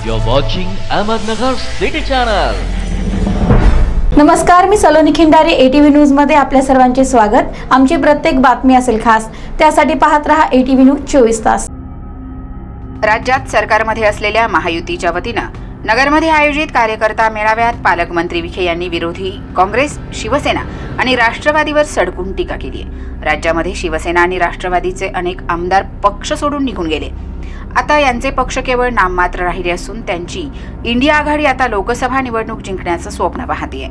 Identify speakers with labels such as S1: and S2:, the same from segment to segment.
S1: You're watching Ahmednagar City Channel.
S2: नमस्कार, मी Saloni खिंडारे, ATV news मध्ये आपल्या सर्वांचे स्वागत। आमची प्रत्येक बातमी असेल खास, त्यासाठी पाहत रहा ATV न्यूज 24 तास।
S3: राज्यात सरकारमध्ये असलेल्या महायुतीच्या वतीनं नगरमध्ये आयोजित कार्यकर्ता मेळाव्यात पालकमंत्री विखे यांनी विरोधी काँग्रेस, शिवसेना आणि राष्ट्रवादीवर सडकून टीका केली आहे। राज्यामध्ये शिवसेना आणि राष्ट्रवादीचे अनेक आमदार पक्ष सोडून निघून गेले। आता यांचे पक्ष केवळ नाममात्र राहिले असून त्यांची इंडिया आघाडी आता लोकसभा निवडणूक जिंकण्याचं स्वप्न पाहतेय।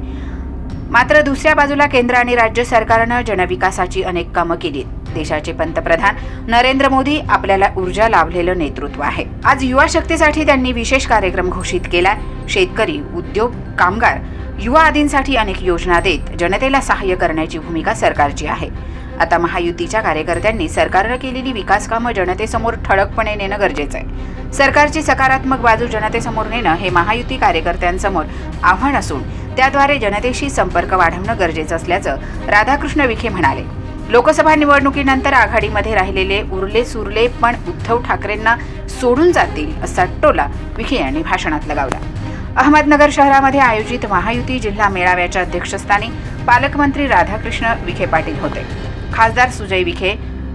S3: मात्र दुसऱ्या बाजूला केंद्र आणि राज्य सरकारनं जनविकासाची अनेक कामं केली। देशाचे पंतप्रधान नरेंद्र मोदी आपल्याला ऊर्जा लाभलेलं नेतृत्व आहे। आज युवा शक्तीसाठी त्यांनी विशेष कार्यक्रम घोषित केला। शेतकरी, उद्योग, कामगार, युवा आदींसाठी अनेक योजना देत जनतेला सहाय्य करण्याची भूमिका सरकारची आहे। आता महायुतीच्या कार्यकर्त्यांनी सरकारने केलेली विकास कामं जनतेसमोर ठळकपणे नेणं गरजेचं आहे। सरकारची सकारात्मक बाजू जनतेसमोर नेणं हे महायुती कार्यकर्त्यांसमोर आव्हान असून त्याद्वारे जनतेशी संपर्क वाढवणं गरजेचं असल्याचं राधाकृष्ण विखे म्हणाले। लोकसभा निवडणुकीनंतर आघाडीमध्ये राहिलेले उरले सुरले पण उद्धव ठाकरेंना सोडून जातील असा टोला विखे यांनी भाषणात लगावला। अहमदनगर शहरामध्ये आयोजित महायुती जिल्हा मेळाव्याच्या अध्यक्षस्थानी पालकमंत्री राधाकृष्ण विखे पाटील होते। खासदार सुजय विखे,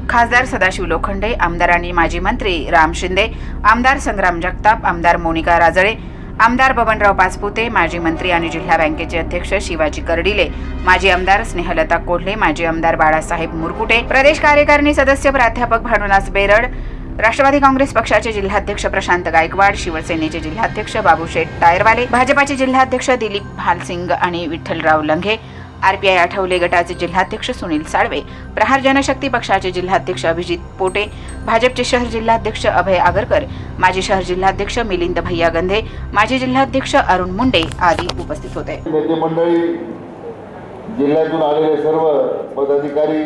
S3: खासदार सदाशिव लोखंडे, आमदार आणि माजी मंत्री राम शिंदे, आमदार संग्राम जगताप, आमदार मोनिका राजळे, आमदार बबनराव पाचपुते, माजी मंत्री आणि जिल्हा बँकेचे अध्यक्ष शिवाजी कर्डिले, माजी आमदार स्नेहलता कोल्हे, माजी आमदार बाळासाहेब मुरकुटे, प्रदेश कार्यकारिणी सदस्य प्राध्यापक भानुदास बेरड, राष्ट्रवादी काँग्रेस पक्षाचे जिल्हाध्यक्ष प्रशांत गायकवाड, शिवसेनेचे जिल्हाध्यक्ष बाबूशेठ टायरवाले, भाजपाचे जिल्हाध्यक्ष दिलीप भालसिंग आणि विठ्ठलराव लंघे, RPI आठवले गटाचे जिल्हाध्यक्ष सुनील साळवे, प्रहार जनशक्ती पक्षाचे जिल्हाध्यक्ष अभिजित पोटे, भाजपचे शहर जिल्हाध्यक्ष अभय आगरकर, माजी शहर जिल्हाध्यक्ष मिलिंद भैया गंधे, माजी जिल्हाध्यक्ष अरुण मुंडे आदी उपस्थित होते।
S4: नेते मंडळी, जिल्ह्यातून आलेले सर्व पदाधिकारी,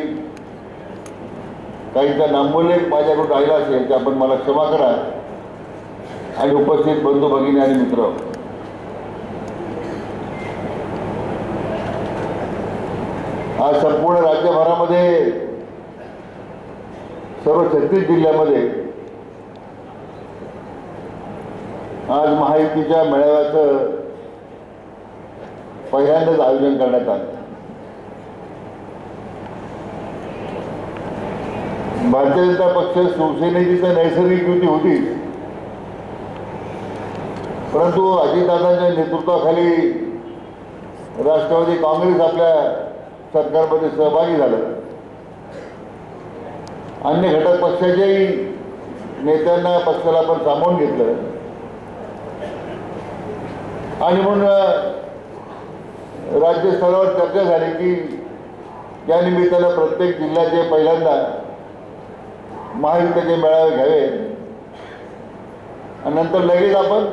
S4: काहींचा नामोल्लेख माझ्याकडून राहिला असेल तर आपण मला क्षमा करा। आणि उपस्थित बंधू भगिनी आणि मित्र, आज संपूर्ण राज्यभरामध्ये सर्व 36 जिल्ह्यामध्ये आज महायुतीच्या मेळाव्याचं पहिल्यांदाच आयोजन करण्यात आलं। भारतीय जनता पक्ष शिवसेनेची तर नैसर्गिक युती होती, परंतु अजितदादांच्या नेतृत्वाखाली राष्ट्रवादी काँग्रेस आपल्या सरकारमध्ये सहभागी झालं। अन्य घटक पक्षाच्याही नेत्यांना पक्षाला पण सामावून घेतलं आणि म्हणून राज्य स्तरावर चर्चा झाली की या निमित्तानं प्रत्येक जिल्ह्याचे पहिल्यांदा महायुतीचे मेळावे घ्यावे आणि नंतर लगेच आपण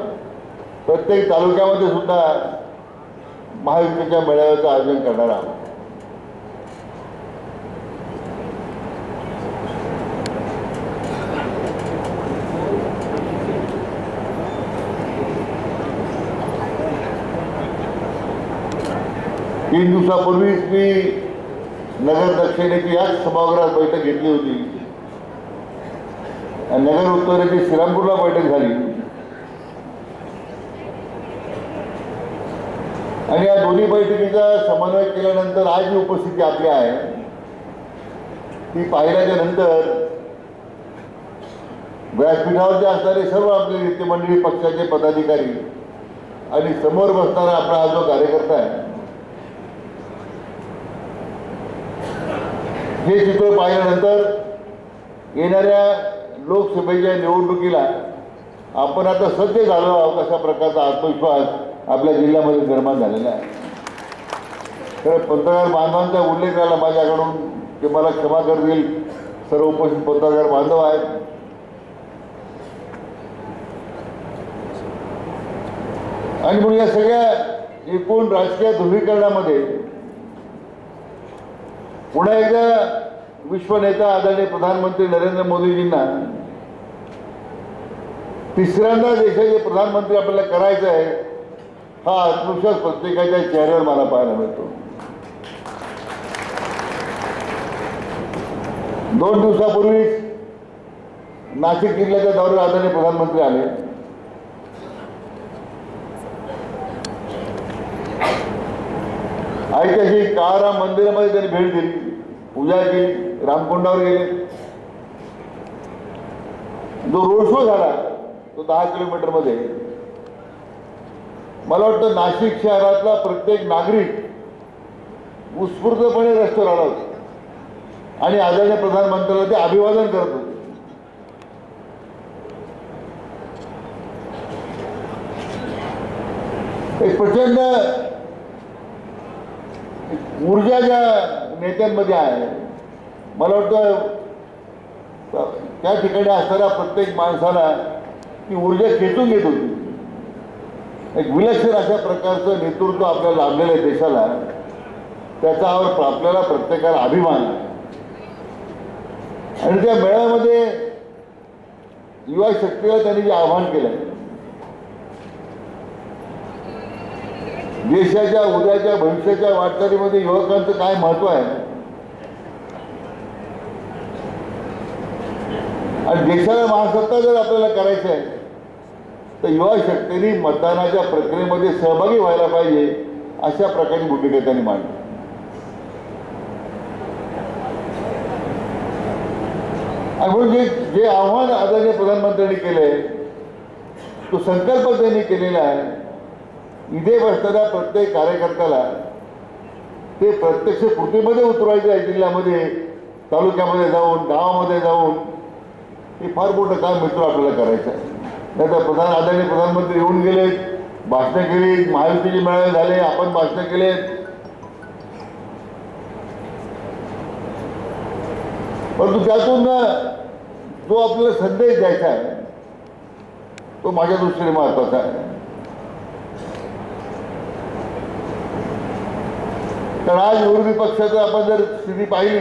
S4: प्रत्येक तालुक्यामध्ये सुद्धा महायुतीच्या मेळाव्याचं आयोजन करणार आहोत। तीन दिवसापूर्वीच मी नगर दक्षिणेची याच सभागृहात बैठक घेतली होती आणि नगर उत्तरेची श्रीरामपूरला बैठक झाली आणि या दोन्ही बैठकीचा समन्वय केल्यानंतर आज जी उपस्थिती आपली आहे ती पाहिल्याच्या नंतर व्यासपीठावरचे असणारे सर्व आपले नेते मंडळी, पक्षाचे पदाधिकारी आणि समोर बसणारा आपला हा जो कार्यकर्ता आहे, हे चित्र पाहिल्यानंतर येणाऱ्या लोकसभेच्या निवडणुकीला आपण आता सज्ज झालो आहोत अशा प्रकारचा आत्मविश्वास आपल्या जिल्ह्यामध्ये निर्माण झालेला आहे। तर पत्रकार बांधवांचा उल्लेख झाला माझ्याकडून, ते मला क्षमा करतील सर्व उपस्थित पत्रकार बांधव आहेत। आणि म्हणून या सगळ्या एकूण राजकीय ध्रुवीकरणामध्ये पुन्हा एकदा विश्वनेता आदरणीय प्रधानमंत्री नरेंद्र मोदीजींना तिसऱ्यांदा देशाचे प्रधानमंत्री आपल्याला करायचं आहे, हा आत्मविश्वास प्रत्येकाच्या चेहऱ्यावर मला पाहायला मिळतो। 2 दिवसापूर्वीच नाशिक जिल्ह्याच्या दौऱ्यावर आदरणीय प्रधानमंत्री आले ऐतिहासिक काळाराम मंदिरामध्ये त्यांनी भेट दिली, पूजा केली, रामकुंडावर गेले. जो रोड शो झाला तो 10 किलोमीटरमध्ये, मला वाटतं नाशिक शहरातला प्रत्येक नागरिक उत्स्फूर्तपणे रस्त्यावर आला होता आणि आदरणीय प्रधानमंत्र्यांना ते अभिवादन करत होते. एक प्रचंड ऊर्जा ज्या नेत्यांमध्ये आहे, मला वाटतं त्या ठिकाणी असणाऱ्या प्रत्येक माणसाला ती ऊर्जा खेचून घेत होती. एक विलक्षण अशा प्रकारचं नेतृत्व आपल्याला लाभलेलं आहे देशाला, त्याच्यावर आपल्याला प्रत्येकाला अभिमान आहे. आणि त्या मेळाव्यामध्ये युवा शक्तीला त्यांनी जे आवाहन केलं, देशाच्या उद्याच्या भविष्याच्या वाटचालीमध्ये युवकांचं काय महत्व आहे आणि देशाला महासत्ता जर आपल्याला करायचं आहे तर युवा शक्तीने मतदानाच्या प्रक्रियेमध्ये सहभागी व्हायला पाहिजे, अशा प्रकारची भूमिका त्यांनी मांडली. आणि म्हणून जे आव्हान आदरणीय प्रधानमंत्र्यांनी केले, तो संकल्प त्यांनी केलेला आहे. इथे बसणाऱ्या प्रत्येक कार्यकर्त्याला ते प्रत्यक्ष कृतीमध्ये उतरवायचं आहे. जिल्ह्यामध्ये, तालुक्यामध्ये जाऊन, गावामध्ये जाऊन हे फार मोठं काम मित्र आपल्याला करायचं आहे. नाही तर आदरणीय प्रधानमंत्री येऊन गेले, भाषणं केली, महायुतीचे मेळावे झाले, आपण भाषणं केलेत, परंतु त्यातून जो आपल्याला संदेश द्यायचा आहे तो माझ्या दृष्टीने महत्त्वाचा आहे. तर आज विरोधी पक्षाचं आपण जर स्थिती पाहिली,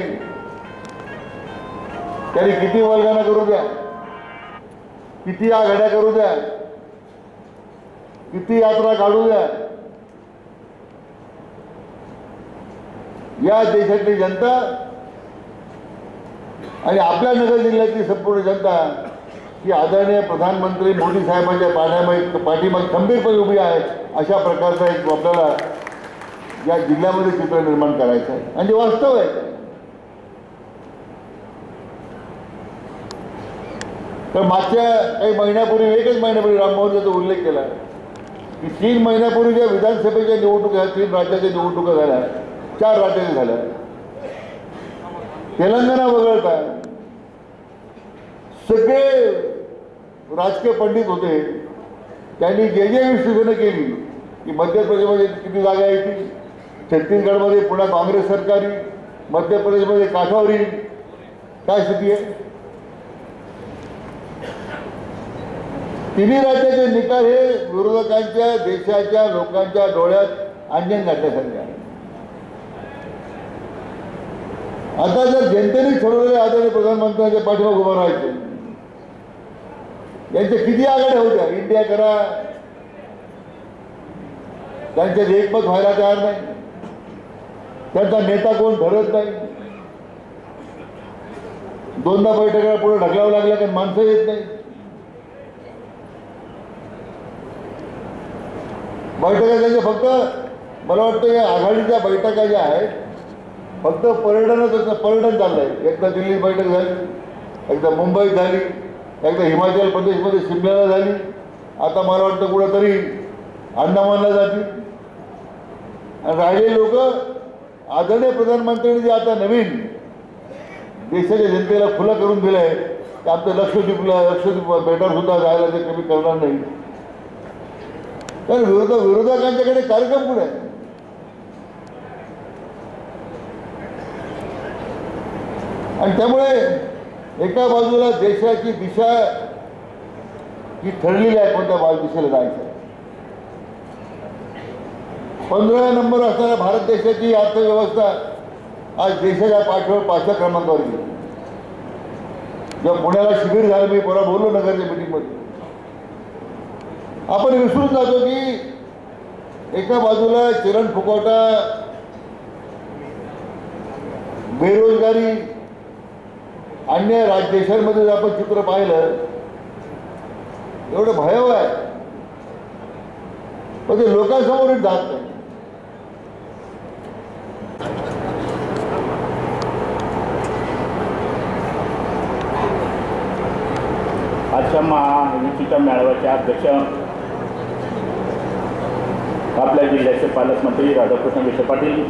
S4: त्यांनी किती वल्गना करू द्या, किती आघाड्या करू द्या, किती यात्रा काढू द्या, या देशातली जनता आणि आपल्या नगर जिल्ह्यातली संपूर्ण जनता ही आदरणीय प्रधानमंत्री मोदी साहेबांच्या पाठीमागे खंबीरपणे उभी आहे. अशा प्रकारचा एक आपल्याला या जिल्ह्यामध्ये चित्र निर्माण करायचं आहे आणि वास्तव आहे. तर मागच्या काही महिन्यापूर्वी, एकच महिन्यापूर्वी राममोहन यांचा उल्लेख केला की 3 महिन्यापूर्वी ज्या विधानसभेच्या निवडणुका, 3 राज्याच्या निवडणुका झाल्या, 4 राज्याच्या झाल्या, तेलंगणा वगळता सगळे राजकीय पंडित होते, त्यांनी जे विश्लेषणं केली की मध्य प्रदेशमध्ये किती जागा येतील, छत्तीसगडमध्ये पुन्हा काँग्रेस सरकारी, मध्य प्रदेशमध्ये काठावर येईल, काय स्थिती आहे. तिन्ही राज्याचे निकाल हे विरोधकांच्या, देशाच्या लोकांच्या डोळ्यात अंजन घातल्यासारखे आहे. आता जर जनतेने ठरवलेले आदरणीय प्रधानमंत्र्यांच्या पाठीमागे उभं राहायचे, यांच्या किती आघाड्या होत्या, इंडिया करा, त्यांच्यात एकमत व्हायला तयार नाही, त्यांचा नेता कोण ठरत नाही, 2दा बैठका पुढे ढकलावं लागल्या कारण माणसं येत नाही. बैठका त्यांच्या फक्त, मला वाटतं या आघाडीच्या बैठका ज्या आहेत फक्त पर्यटन चाललंय. एकदा दिल्लीत बैठक झाली, एकदा मुंबईत झाली, एकदा हिमाचल प्रदेशमध्ये शिमल्याला झाली, आता मला वाटतं कुठंतरी अंदमानला जातील. आणि राहिलेले लोक आदरणीय प्रधानमंत्र्यांनी जे आता नवीन देशाच्या जनतेला खुलं करून दिलं आहे की आमचं लक्षद्वीप बेटावर सुद्धा जायला ते कमी करणार नाही. तर विरोधकांच्याकडे कार्यक्रम पुढे आहे. आणि त्यामुळे एका बाजूला देशाची दिशा ही ठरलेली आहे, कोणत्या दिशेला जायचं. 15 नंबर असणाऱ्या भारत देशाची अर्थव्यवस्था आज देशाच्या 5व्या क्रमांकावर गेली. जेव्हा पुण्याला शिबिर झालं, मी परवा बोललो नगरच्या मीटिंगमध्ये, आपण विसरून जातो की एका बाजूला चलनफुगवटा, बेरोजगारी, अन्य देशांमध्ये जर आपण चित्र पाहिलं एवढं भयावह आहे, पण ते लोकांसमोर जात नाही.
S5: आजच्या महायुतीच्या मेळाव्याचे अध्यक्ष आपल्या जिल्ह्याचे पालकमंत्री राधाकृष्ण विखे पाटील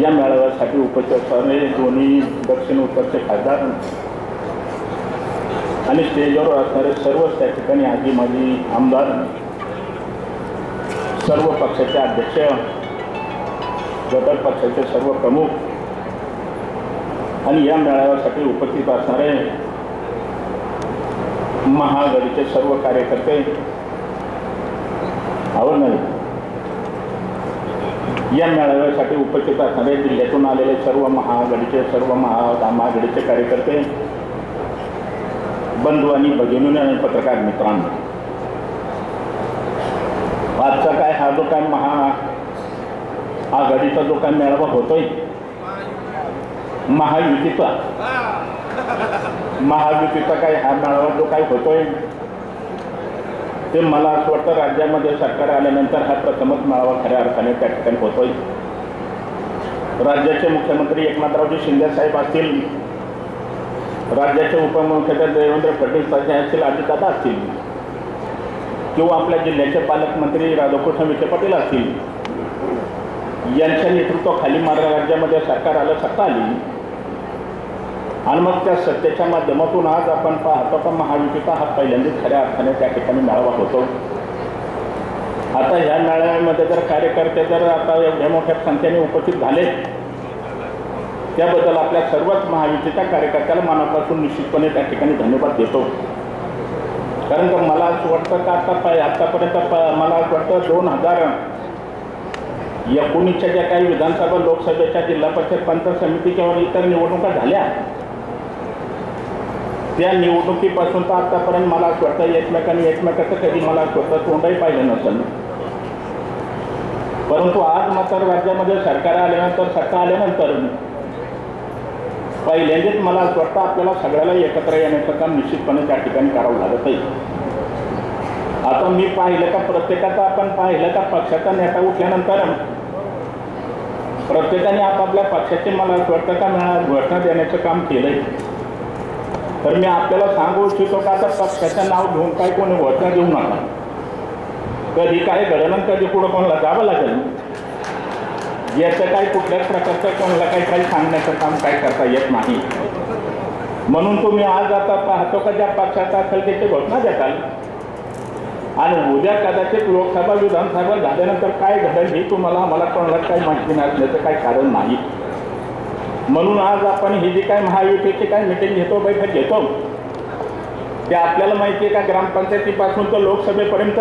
S5: या मेळाव्यासाठी उपस्थित असणारे दोन्ही दक्षिण उत्तरचे खासदार आणि स्टेजवर असणारे सर्वच त्या ठिकाणी आजी माजी आमदार, सर्व पक्षाचे अध्यक्ष, घटक पक्षाचे सर्व प्रमुख आणि या मेळाव्यासाठी उपस्थित असणारे महाआघाडीचे सर्व कार्यकर्ते, या मेळाव्यासाठी उपस्थित असणारे जिल्ह्यातून आलेले सर्व महाआघाडीचे महाआघाडीचे कार्यकर्ते, बंधू आणि भगिनी आणि पत्रकार मित्रांनो, आजचा काय हा जो काय महाआघाडीचा जो काय मेळावा होतोय, महायुतीचा काय हा मेळावा जो काय होतोय, ते मला असं वाटतं राज्यामध्ये सरकार आल्यानंतर हा प्रथमच मेळावा खऱ्या अर्थाने त्या ठिकाणी होतोय. राज्याचे मुख्यमंत्री एकनाथरावजी शिंदे साहेब असतील, राज्याचे उपमुख्यमंत्री देवेंद्र फडणवीस असतील, अजितदादा असतील, किंवा आपल्या जिल्ह्याचे पालकमंत्री राधाकृष्ण विखे पाटील असतील, यांच्या नेतृत्वाखाली राज्यामध्ये सरकार आलं, सत्ता आली आणि मग त्या सत्तेच्या माध्यमातून आज आपण पाहतो का महायुतीचा हा पहिल्यांदाच खऱ्या अर्थाने त्या ठिकाणी मेळावा होतो. आता ह्या मेळाव्यामध्ये जर कार्यकर्ते जर आता एवढ्या मोठ्या संख्येने उपस्थित झाले, त्याबद्दल आपल्या सर्वच महायुतीच्या कार्यकर्त्याला मनापासून निश्चितपणे त्या ठिकाणी धन्यवाद देतो. कारण का मला असं वाटतं का आतापर्यंत मला असं वाटतं 2019च्या ज्या काही विधानसभा, लोकसभेच्या, जिल्हा परिषद, पंचायत समिती किंवा इतर निवडणुका झाल्या, त्या निवडणुकीपासून तर आतापर्यंत मला असं वाटतं एकमेकाचं कधी मला असं वाटतं तोंडही पाहिलं नसेल. परंतु आज मात्र राज्यामध्ये सरकार आल्यानंतर, सत्ता आल्यानंतर पहिल्यांदाच मला असं वाटतं आपल्याला सगळ्याला एकत्र येण्याचं काम निश्चितपणे त्या ठिकाणी करावं लागत आहे. आता मी पाहिलं का प्रत्येकाचं आपण पाहिलं का पक्षाचा नेता उठल्यानंतर प्रत्येकाने आपापल्या पक्षाचे मला असं वाटतं का घोषणा देण्याचं काम केलंय. तर मी आपल्याला सांगू इच्छितो का आता पक्षाचं नाव घेऊन काय कोणी घोषणा देऊ नका. कधी काय घडलं, कधी पुढं कोणाला जावं लागेल, याचं काही कुठल्याच प्रकारचं कोणाला काही सांगण्याचं काम काय करता येत नाही. म्हणून तुम्ही आज आता पाहतो का ज्या पक्षाचा असेल त्याची घोषणा देताल आणि उद्या कदाचित लोकसभा, विधानसभा झाल्यानंतर काय घडेल हे तुम्हाला आम्हाला कोणाला काही माहिती नसल्याचं काही कारण नाही. म्हणून आज आपण ही जी काय महायुतीची काय मिटिंग घेतो, बैठक घेतो, ते आपल्याला माहिती आहे का ग्रामपंचायतीपासून तर लोकसभेपर्यंत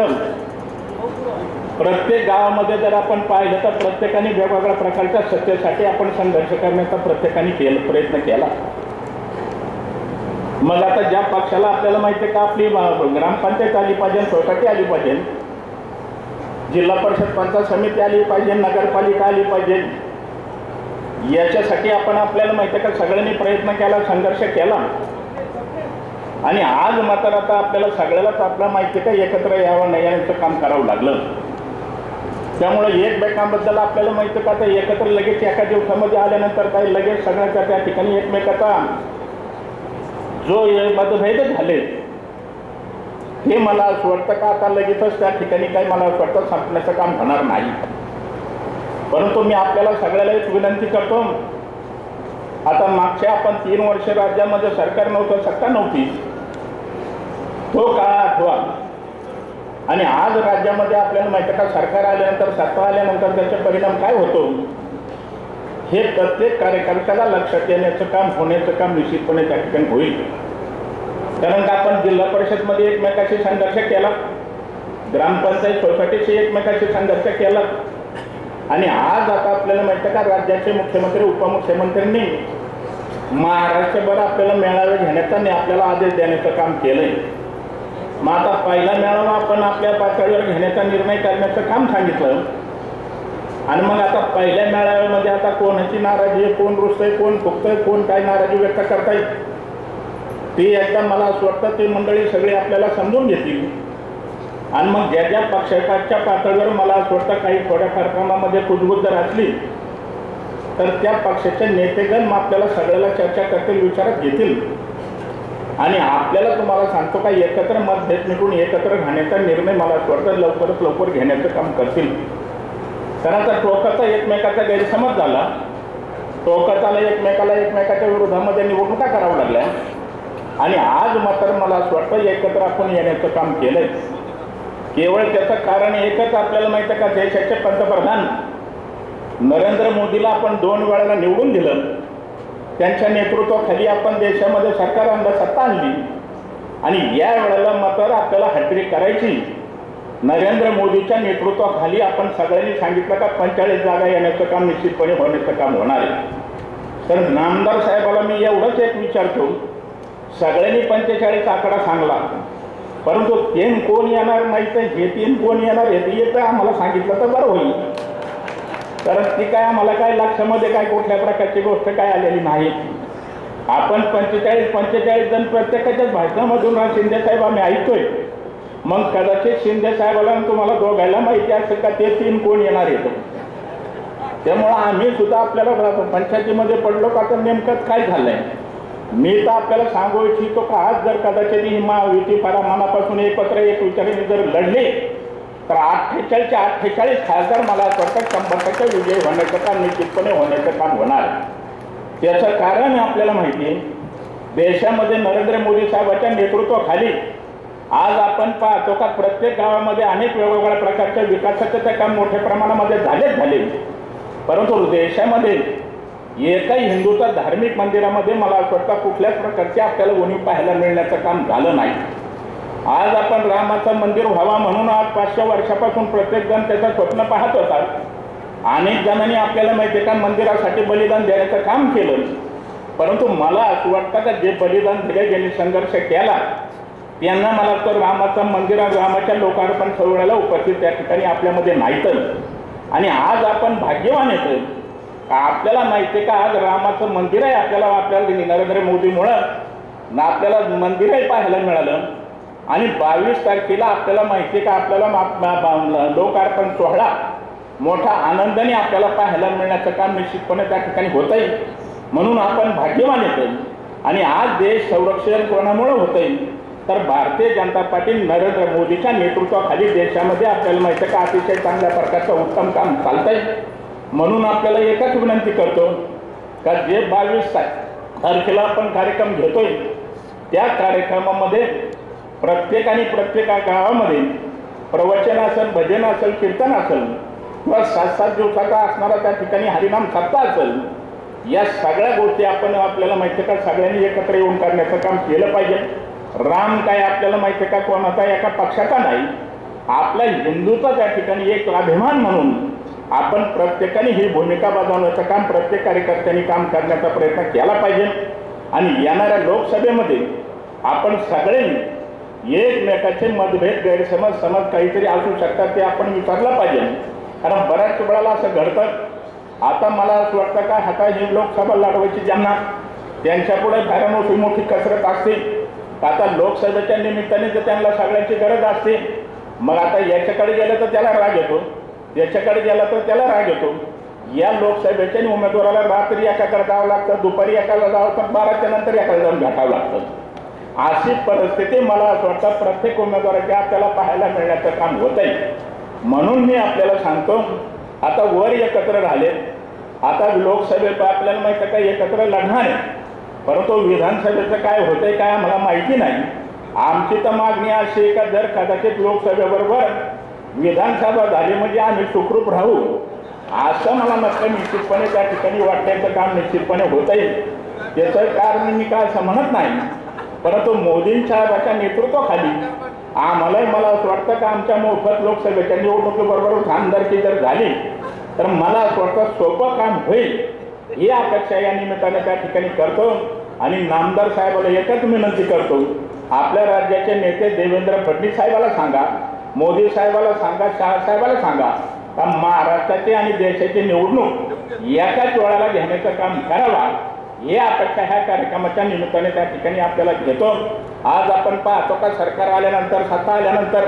S5: प्रत्येक गावामध्ये जर आपण पाहिलं तर प्रत्येकाने वेगवेगळ्या प्रकारच्या सत्तेसाठी आपण संघर्ष करण्याचा प्रत्येकाने प्रयत्न केला. मग आता ज्या पक्षाला आपल्याला माहिती आहे का आपली ग्रामपंचायत आली पाहिजे, सोसायटी आली पाहिजे, जिल्हा परिषद, पंचायत समिती आली पाहिजे, नगरपालिका आली पाहिजे, याच्यासाठी आपण आपल्याला माहिती आहे का सगळ्यांनी प्रयत्न केला, संघर्ष केला आणि आज मात्र आता आपल्याला सगळ्यालाच आपल्याला माहिती आहे का एकत्र यावं नाही याचं काम करावं लागलं. त्यामुळे एकमेकांबद्दल आपल्याला माहिती का आता एकत्र लगेच एका दिवसामध्ये आल्यानंतर काही लगेच सगळ्याच्या त्या ठिकाणी एकमेकाचा जो मतभेद झाले हे मला असं वाटतं का आता लगेचच त्या ठिकाणी काही मला असं वाटतं संपण्याचं काम होणार नाही. परंतु मी आपल्याला सगळ्याला एक विनंती करतो, आता मागच्या आपण 3 वर्ष राज्यामध्ये सरकार नव्हतं, सत्ता नव्हती, तो काळ आठवा आणि आज राज्यामध्ये आपल्याला माहिती का सरकार आल्यानंतर, सत्ता आल्यानंतर त्याचे परिणाम काय होतो हे प्रत्येक कार्यकर्त्याला लक्षात येण्याचं काम, होण्याचं काम निश्चितपणे त्या ठिकाणी होईल. कारण का आपण जिल्हा परिषदमध्ये एकमेकाशी संघर्ष केला, ग्रामपंचायत, सोसायटीशी एकमेकाशी संघर्ष केला आणि आज आता आपल्याला माहिती का राज्याचे मुख्यमंत्री, उपमुख्यमंत्र्यांनी महाराष्ट्रभर आपल्याला मेळावे घेण्याचा आणि आपल्याला आदेश देण्याचं काम केलंय. मग आता पहिला मेळावा आपण आपल्या पातळीवर घेण्याचा निर्णय करण्याचं काम सांगितलं आणि मग आता पहिल्या मेळाव्यामध्ये आता कोणाची नाराजी आहे, कोण रुसतंय, कोण फुगतंय, कोण काय नाराजी व्यक्त करतायत ती एकदा मला असं वाटतं ती मंडळी सगळी आपल्याला समजून घेतील आणि मग ज्या ज्या पक्षाच्या पातळीवर मला असं वाटतं काही थोड्याफार प्रमाणामध्ये कुजबूज जर असली तर त्या पक्षाचे नेतेगण मग आपल्याला सगळ्याला चर्चा करतील, विचारात घेतील आणि आपल्याला तुम्हाला सांगतो का एकत्र मतभेद मिटून एकत्र राहण्याचा निर्णय मला वाटतं लवकरात लवकर घेण्याचं काम करतील. कारण आता टोकाचा एकमेकाचा गैरसमज झाला, टोकाचाला एकमेकाच्या विरोधामध्ये निवडणुका करावं लागल्या आणि आज मात्र मला असं वाटतं एकत्र आपण येण्याचं काम केलंय. केवळ त्याचं कारण एकच आपल्याला माहिती आहे का, देशाचे पंतप्रधान नरेंद्र मोदीला आपण 2 वेळेला निवडून दिलं, त्यांच्या नेतृत्वाखाली आपण देशामध्ये सरकार सत्ता आणली आणि या वेळेला मात्र आपल्याला हॅट्रिक करायची. नरेंद्र मोदीच्या नेतृत्वाखाली आपण सगळ्यांनी सांगितलं का 45 जागा येण्याचं काम निश्चितपणे होण्याचं काम होणार आहे. तर नामदार साहेबाला मी एवढंच एक विचारतो, सगळ्यांनी 45 आकडा सांगला, परंतु 3 कोण येणार नाही तर हे 3 कोण येणार हे येतं आम्हाला सांगितलं तर बरं होईल. कारण ती काय आम्हाला काय लक्षामध्ये काय कुठल्या प्रकारची गोष्ट काय आलेली नाही. आपण 45 जण प्रत्येकाच्याच भाषणामधून शिंदे साहेब आम्ही ऐकतोय. मग कदाचित शिंदे साहेबाला तुम्हाला दोघायला माहिती असेल का ते 3 कोण येणार येतो. त्यामुळं आम्ही सुद्धा आपल्याला पंचायतीमध्ये पडलो का तर नेमकंच काय झालंय. मी तर आपल्याला सांगू इच्छितो का आज जर कदाचित ही महायुती फार मनापासून एकत्र एक विचाराने जर लढले तर 48च्या 48 खासदार मला असं वाटतं 100% विजय होण्याचं काम निश्चितपणे होण्याचं काम होणार. त्याचं कारण आपल्याला माहिती आहे, देशामध्ये नरेंद्र मोदी साहेबांच्या नेतृत्वाखाली आज आपण पाहतो का प्रत्येक गावामध्ये अनेक वेगवेगळ्या प्रकारच्या विकासाचे ते काम मोठ्या प्रमाणामध्ये झाले, परंतु देशामध्ये एकही हिंदूच्या धार्मिक मंदिरामध्ये मला असं वाटतं कुठल्याच प्रकारचे आपल्याला उणीव पाहायला मिळण्याचं काम झालं नाही. आज आपण रामाचं मंदिर व्हावा म्हणून आज 500 वर्षापासून प्रत्येकजण त्याचं स्वप्न पाहत होतात. अनेक जणांनी आपल्याला माहिती आहे का मंदिरासाठी बलिदान देण्याचं काम केलं, परंतु मला असं वाटतं का जे बलिदान दिले, ज्यांनी संघर्ष केला त्यांना मला तर रामाचं मंदिर रामाच्या लोकार्पण सोहळ्याला उपस्थित त्या ठिकाणी आपल्यामध्ये नाहीतर. आणि आज आपण भाग्यवान येतो का आपल्याला माहिती आहे का आज रामाचं मंदिर आहे आपल्याला नरेंद्र मोदीमुळं ना आपल्याला मंदिरही पाहायला मिळालं. आणि 22 तारखेला आपल्याला माहिती आहे का आपल्याला लोकार्पण सोहळा मोठा आनंदाने आपल्याला पाहायला मिळण्याचं काम निश्चितपणे त्या ठिकाणी होतंय. म्हणून आपण भाग्यवान येतो. आणि आज देश संरक्षण कोणामुळे होतंय तर भारतीय जनता पार्टी नरेंद्र मोदीच्या नेतृत्वाखाली देशामध्ये आपल्याला माहिती आहे का अतिशय चांगल्या प्रकारचं उत्तम काम चालतंय. म्हणून आपल्याला एकच विनंती करतो का जे 22 तारखेला आपण कार्यक्रम घेतोय त्या कार्यक्रमामध्ये प्रत्येक गावामध्ये प्रवचन असेल, भजन असेल, कीर्तन असेल किंवा 7-7 दिवसाचा असणारा त्या ठिकाणी हरिनाम सप्ताह असेल, या सगळ्या गोष्टी आपण आपल्याला माहिती आहे का सगळ्यांनी एकत्र येऊन करण्याचं काम केलं पाहिजे. राम काय आपल्याला माहिती आहे का कोणाचा एका पक्षाचा नाही, आपला हिंदूचा त्या ठिकाणी एक अभिमान म्हणून आपण प्रत्येकाने ही भूमिका बजावण्याचं काम प्रत्येक कार्यकर्त्यांनी काम करण्याचा प्रयत्न केला पाहिजे. आणि येणाऱ्या लोकसभेमध्ये आपण सगळ्यांनी एकमेकाचे मतभेद गैरसमज काहीतरी असू शकतात ते आपण विचारलं पाहिजे. कारण बऱ्याच वेळाला असं घडतं. आता मला असं वाटतं का आता ही लोकसभा लढवायची ज्यांना त्यांच्यापुढे भयानक मोठी कसरत असते. आता लोकसभेच्या निमित्ताने तर त्यांना सगळ्यांची गरज असते. मग आता याच्याकडे गेलं तर त्याला राग येतो, याच्याकडे गेला तर त्याला राग येतो. या लोकसभेच्या उमेदवाराला रात्री एकाकडे जावं लागतं, दुपारी एकाला जावं तर 12च्या नंतर एकाला जाऊन भेटावं लागतं. अशी परिस्थिती मला असं वाटतं प्रत्येक उमेदवाराच्या आपल्याला पाहायला मिळण्याचं काम होत आहे. म्हणून मी आपल्याला सांगतो आता वर एकत्र राहिले, आता लोकसभेत आपल्याला माहिती आहे का एकत्र लढणार आहे, परंतु विधानसभेचं काय होतंय काय आम्हाला माहिती नाही. आमची तर मागणी अशी आहे का जर कदाचित लोकसभेबरोबर विधानसभा झाली म्हणजे आम्ही सुखरूप राहू असं मला नक्की निश्चितपणे त्या ठिकाणी वाटण्याचं काम निश्चितपणे होत आहे. त्याचं कारण मी काय असं म्हणत नाही, परंतु मोदी साहेबांच्या नेतृत्वाखाली आम्हालाही मला असं वाटतं का आमच्या मोफत लोकसभेच्या निवडणुकीबरोबर आमदारकी जर झाली तर मला असं वाटतं सोपं काम होईल ही अपेक्षा या निमित्ताने त्या ठिकाणी करतो. आणि नामदार साहेबाला एकच विनंती करतो, आपल्या राज्याचे नेते देवेंद्र फडणवीस साहेबाला सांगा, मोदी साहेबाला सांगा, शहा साहेबाला सांगा का महाराष्ट्राची आणि देशाची निवडणूक एकाच वेळेला घेण्याचं काम करावा हे अपेक्षा ह्या कार्यक्रमाच्या निमित्ताने त्या ठिकाणी आपल्याला घेतो. आज आपण पाहतो का सरकार आल्यानंतर सत्ता आल्यानंतर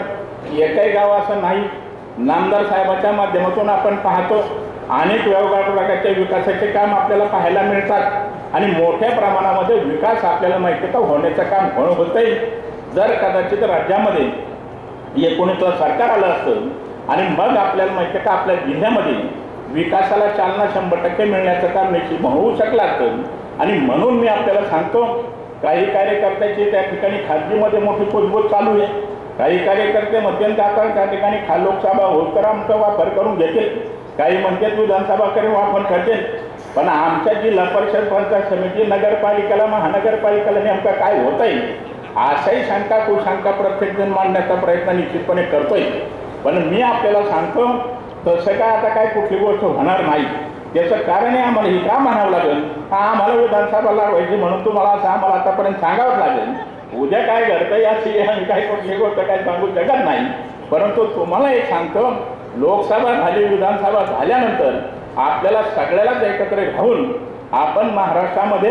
S5: एकही गाव असं नाही, नामदार साहेबांच्या माध्यमातून आपण पाहतो अनेक वेगवेगळ्या प्रकारचे विकासाचे काम आपल्याला पाहायला मिळतात. आणि मोठ्या प्रमाणामध्ये विकास आपल्याला माहिती का होण्याचं काम होतंय. जर कदाचित राज्यामध्ये 19चं सरकार आलं असतं आणि मग आपल्याला माहिती का आपल्या जिल्ह्यामध्ये विकासाला चालना 100% मिळण्याचं काम निश्चित होऊ शकलं असतं. आणि म्हणून मी आपल्याला सांगतो, काही कार्यकर्त्याची त्या ठिकाणी खाजगीमध्ये मोठी कुजबूज चालू आहे. काही कार्यकर्ते मध्यंतरी आता त्या ठिकाणी लोकसभा होत तर आमचा वापर करून घेतील, काही म्हणतात विधानसभा करून वापर करतील. पण आमच्या जिल्हा परिषद पंचायत समिती नगरपालिकेला महानगरपालिकेला नेमकं काय होत आहे अशाही शंका कुशंका प्रत्येकजण मांडण्याचा प्रयत्न निश्चितपणे करतोय. पण मी आपल्याला सांगतो तसं काय आता काय कुठली गोष्ट होणार नाही. त्याचं कारण आहे आम्हाला हे का म्हणावं लागेल, आम्हाला विधानसभा लावायची म्हणून तुम्हाला असं आम्हाला आतापर्यंत सांगावंच लागेल. उद्या काय घडतं याची आम्ही काही कुठली गोष्ट काय सांगू शकत नाही. परंतु तुम्हाला एक सांगतो, लोकसभा झाली विधानसभा झाल्यानंतर आपल्याला सगळ्यालाच एकत्र राहून आपण महाराष्ट्रामध्ये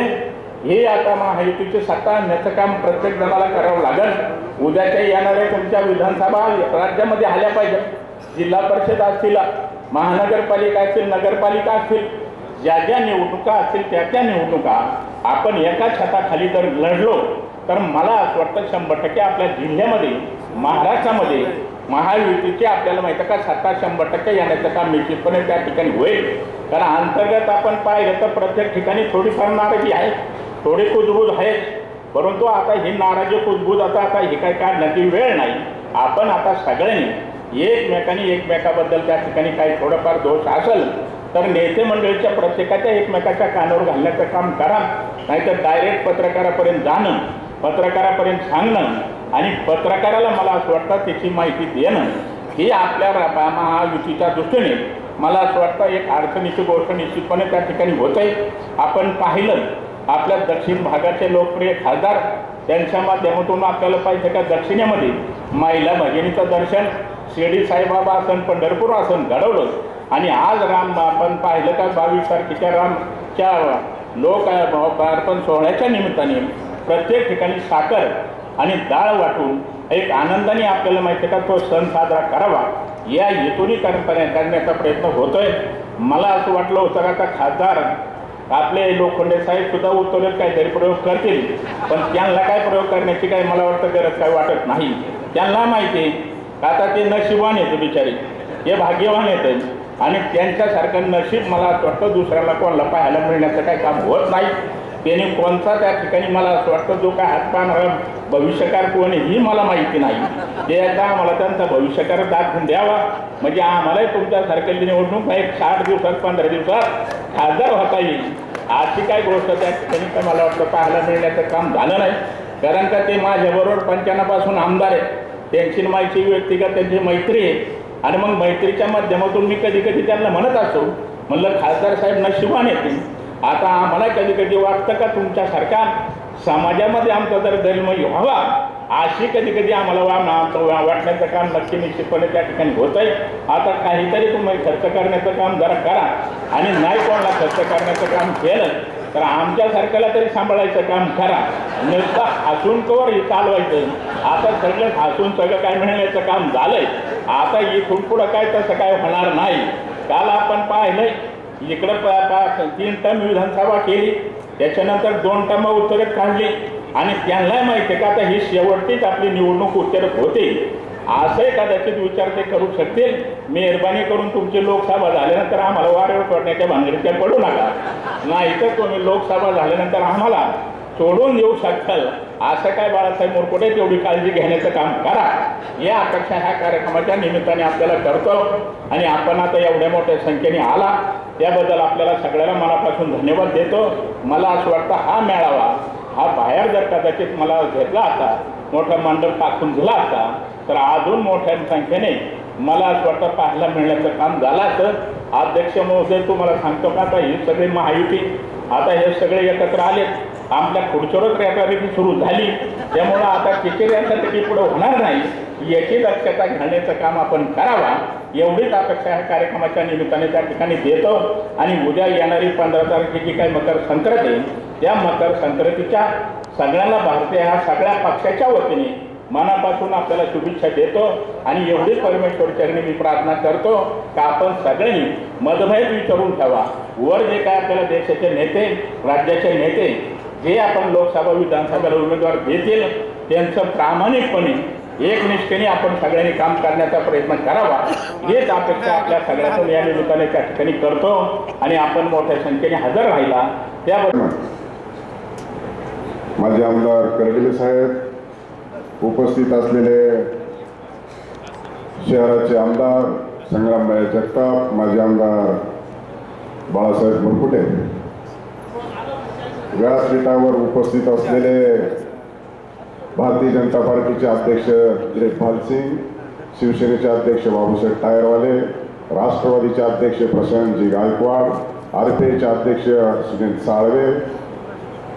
S5: हे आता महायुतीची सत्ता आणण्याचं काम प्रत्येक जणाला करावं लागेल. उद्याच्या येणाऱ्या तुमच्या विधानसभा राज्यामध्ये आल्या पाहिजे. जिल्हा परिषद असतील, महानगरपालिका असतील, नगरपालिका असतील, ज्या ज्या निवडणुका असतील त्या त्या निवडणुका आपण एका छताखाली जर लढलो तर मला असं वाटतं 100% आपल्या जिल्ह्यामध्ये महाराष्ट्रामध्ये महायुतीची आपल्याला माहिती का सत्ता 100% येण्याचं काम निश्चितपणे त्या ठिकाणी होईल. कारण अंतर्गत आपण पाहिलं तर प्रत्येक ठिकाणी थोडीफार नाराजी आहे, थोडी कुजबूज आहे. परंतु आता ही नाराजी कुजबूज आता हे काय काढण्याची वेळ नाही. आपण आता सगळ्यांनी एकमेकाबद्दल त्या ठिकाणी काही थोडंफार दोष असेल तर नेते मंडळीच्या प्रत्येकाच्या एकमेकाच्या कानावर घालण्याचं काम करा. नाहीतर डायरेक्ट पत्रकारापर्यंत जाणं, पत्रकारापर्यंत सांगणं आणि पत्रकाराला मला असं वाटतं त्याची माहिती देणं ही आपल्या महायुतीच्या दृष्टीने मला असं वाटतं एक अडचणीची गोष्ट निश्चितपणे त्या ठिकाणी होत आहे. आपण पाहिलं आपल्या दक्षिण भागाचे लोकप्रिय खासदार त्यांच्या माध्यमातून आपल्याला पाहिजे का दक्षिणेमध्ये महिला भगिनीचं दर्शन शिर्डी साईबाबा आसन, पंढरपूर आसन घडवलं. आणि आज आपण पाहिलं का 22 तारखेच्या रामच्या लोक अर्पण सोहळ्याच्या निमित्ताने प्रत्येक ठिकाणी साखर आणि डाळ वाटून एक आनंदाने आपल्याला माहिती का तो सण साजरा करावा या हेतूने करण्याचा प्रयत्न होतोय. मला असं वाटलं होतं का खासदार आपले लोखंडे साहेब सुद्धा उत्तरेत काहीतरी प्रयोग करतील, पण त्यांना काय प्रयोग करण्याची काही मला वाटतं गरज काय वाटत नाही. त्यांना माहिती आता ते नशिबान येतं बिचारी, हे भाग्यवान येतं आणि त्यांच्यासारखं नशीब मला असं वाटतं दुसऱ्याला कोणाला पाहायला मिळण्याचं काही काम होत नाही. त्याने कोणता त्या ठिकाणी मला असं वाटतं जो काय हातपाहणारा भविष्यकार कोण ही मला माहिती नाही. ते आता आम्हाला त्यांचा भविष्यकार दाखवून द्यावा म्हणजे आम्हालाही तुमच्यासारख्या निवडणूक एक 60 दिवसात 15 दिवसात खासदार होता येईल अशी काय गोष्ट त्या ठिकाणी तर मला वाटतं पाहायला मिळण्याचं काम झालं नाही. कारण का ते माझ्याबरोबर 95 आमदार आहेत, त्यांची माहिती व्यक्तिगत त्यांची मैत्री आहे. आणि मग मैत्रीच्या माध्यमातून मी कधी कधी त्यांना म्हणत असतो, म्हणलं खासदार साहेब नशिबान येतील. आता आम्हाला कधी कधी वाटतं का तुमच्यासारख्या समाजामध्ये आमचा जर धर्म व्हावा अशी कधी कधी आम्हाला वाटण्याचं काम नक्की निश्चितपणे त्या ठिकाणी होत आहे. आता काहीतरी तुम्ही खर्च करण्याचं काम जरा करा आणि नाही कोणाला खर्च करण्याचं काम केलं तर आमच्यासारख्याला तरी सांभाळायचं काम करा. नुसतं हसून कवर हे चालवायचं. आता सगळं हसून सगळं काय मिळण्याचं काम झालंय. आता इथून पुढं काय तसं काय होणार नाही. काल आपण पाहिलंय इकडं 3 टर्म विधानसभा केली, त्याच्यानंतर 2 टर्म उत्तरेत काढली आणि त्यांनाही माहिती आहे का आता ही शेवटचीच आपली निवडणूक उत्तरेत होते. असंही कदाचित विचार ते करू शकतील. मेहरबानी करून तुमची लोकसभा झाल्यानंतर आम्हाला वारेवर पडण्याच्या भानगडीच्या पडू नका, नाहीतर तुम्ही लोकसभा झाल्यानंतर आम्हाला सोडून देऊ शकाल असं काय बाळासाहेब मुरकुटे तेवढी काळजी घेण्याचं काम करा. या अपेक्षा ह्या कार्यक्रमाच्या निमित्ताने आपल्याला करतो. आणि आपण आता एवढ्या मोठ्या संख्येने आला त्याबद्दल आपल्याला सगळ्याला मनापासून धन्यवाद देतो. मला असं वाटतं हा मेळावा हा बाहेर जर कदाचित मला घेतला असता, मोठा मंडप टाकून दिला असता तर अजून मोठ्या संख्येने मला असं वाटतं पाहायला मिळण्याचं काम झालं असतं. अध्यक्ष महोदय तुम्हाला सांगतो का आता ही सगळी महायुती आता हे सगळे एकत्र आले, आमच्या खुर्चीवरच रॅटारिटी सुरू झाली. त्यामुळं आता किती रॅटारिटी पुढे होणार नाही याची दक्षता घालण्याचं काम आपण करावा एवढीच अपेक्षा ह्या कार्यक्रमाच्या निमित्ताने त्या ठिकाणी देतो. आणि उद्या येणारी 15 तारखेची काही मकर संक्रांती, त्या मकर संक्रांतीच्या सगळ्यांना भारतीय ह्या सगळ्या पक्षाच्या वतीने मनापासून आपल्याला शुभेच्छा देतो. आणि एवढीच परमेश्वर चरणी मी प्रार्थना करतो का आपण सगळ्यांनी मतभेद विचारून ठेवा. वर जे काय आपल्याला देशाचे नेते, राज्याचे नेते जे आपण लोकसभा विधानसभेला उमेदवार देतील त्यांचं प्रामाणिकपणे एकनिष्ठेने आपण सगळ्यांनी काम करण्याचा प्रयत्न करावा, हेच अपेक्षा आपल्या सगळ्यातून या निमित्ताने त्या ठिकाणी करतो. आणि आपण मोठ्या संख्येने हजर राहिला त्याबद्दल
S6: माझे आमदार करडिले साहेब, उपस्थित असलेले शहराचे आमदार संग्रामभाई जगताप, माजी आमदार बाळासाहेब मुरकुटे, व्यासपीठावर उपस्थित असलेले भारतीय जनता पार्टीचे अध्यक्ष दिलीप सिंग, शिवसेनेचे अध्यक्ष बाबूसाहेब टायरवाले, राष्ट्रवादीचे अध्यक्ष प्रशांतजी गायकवाड, आरपीआयचे अध्यक्ष सुनील साळवे,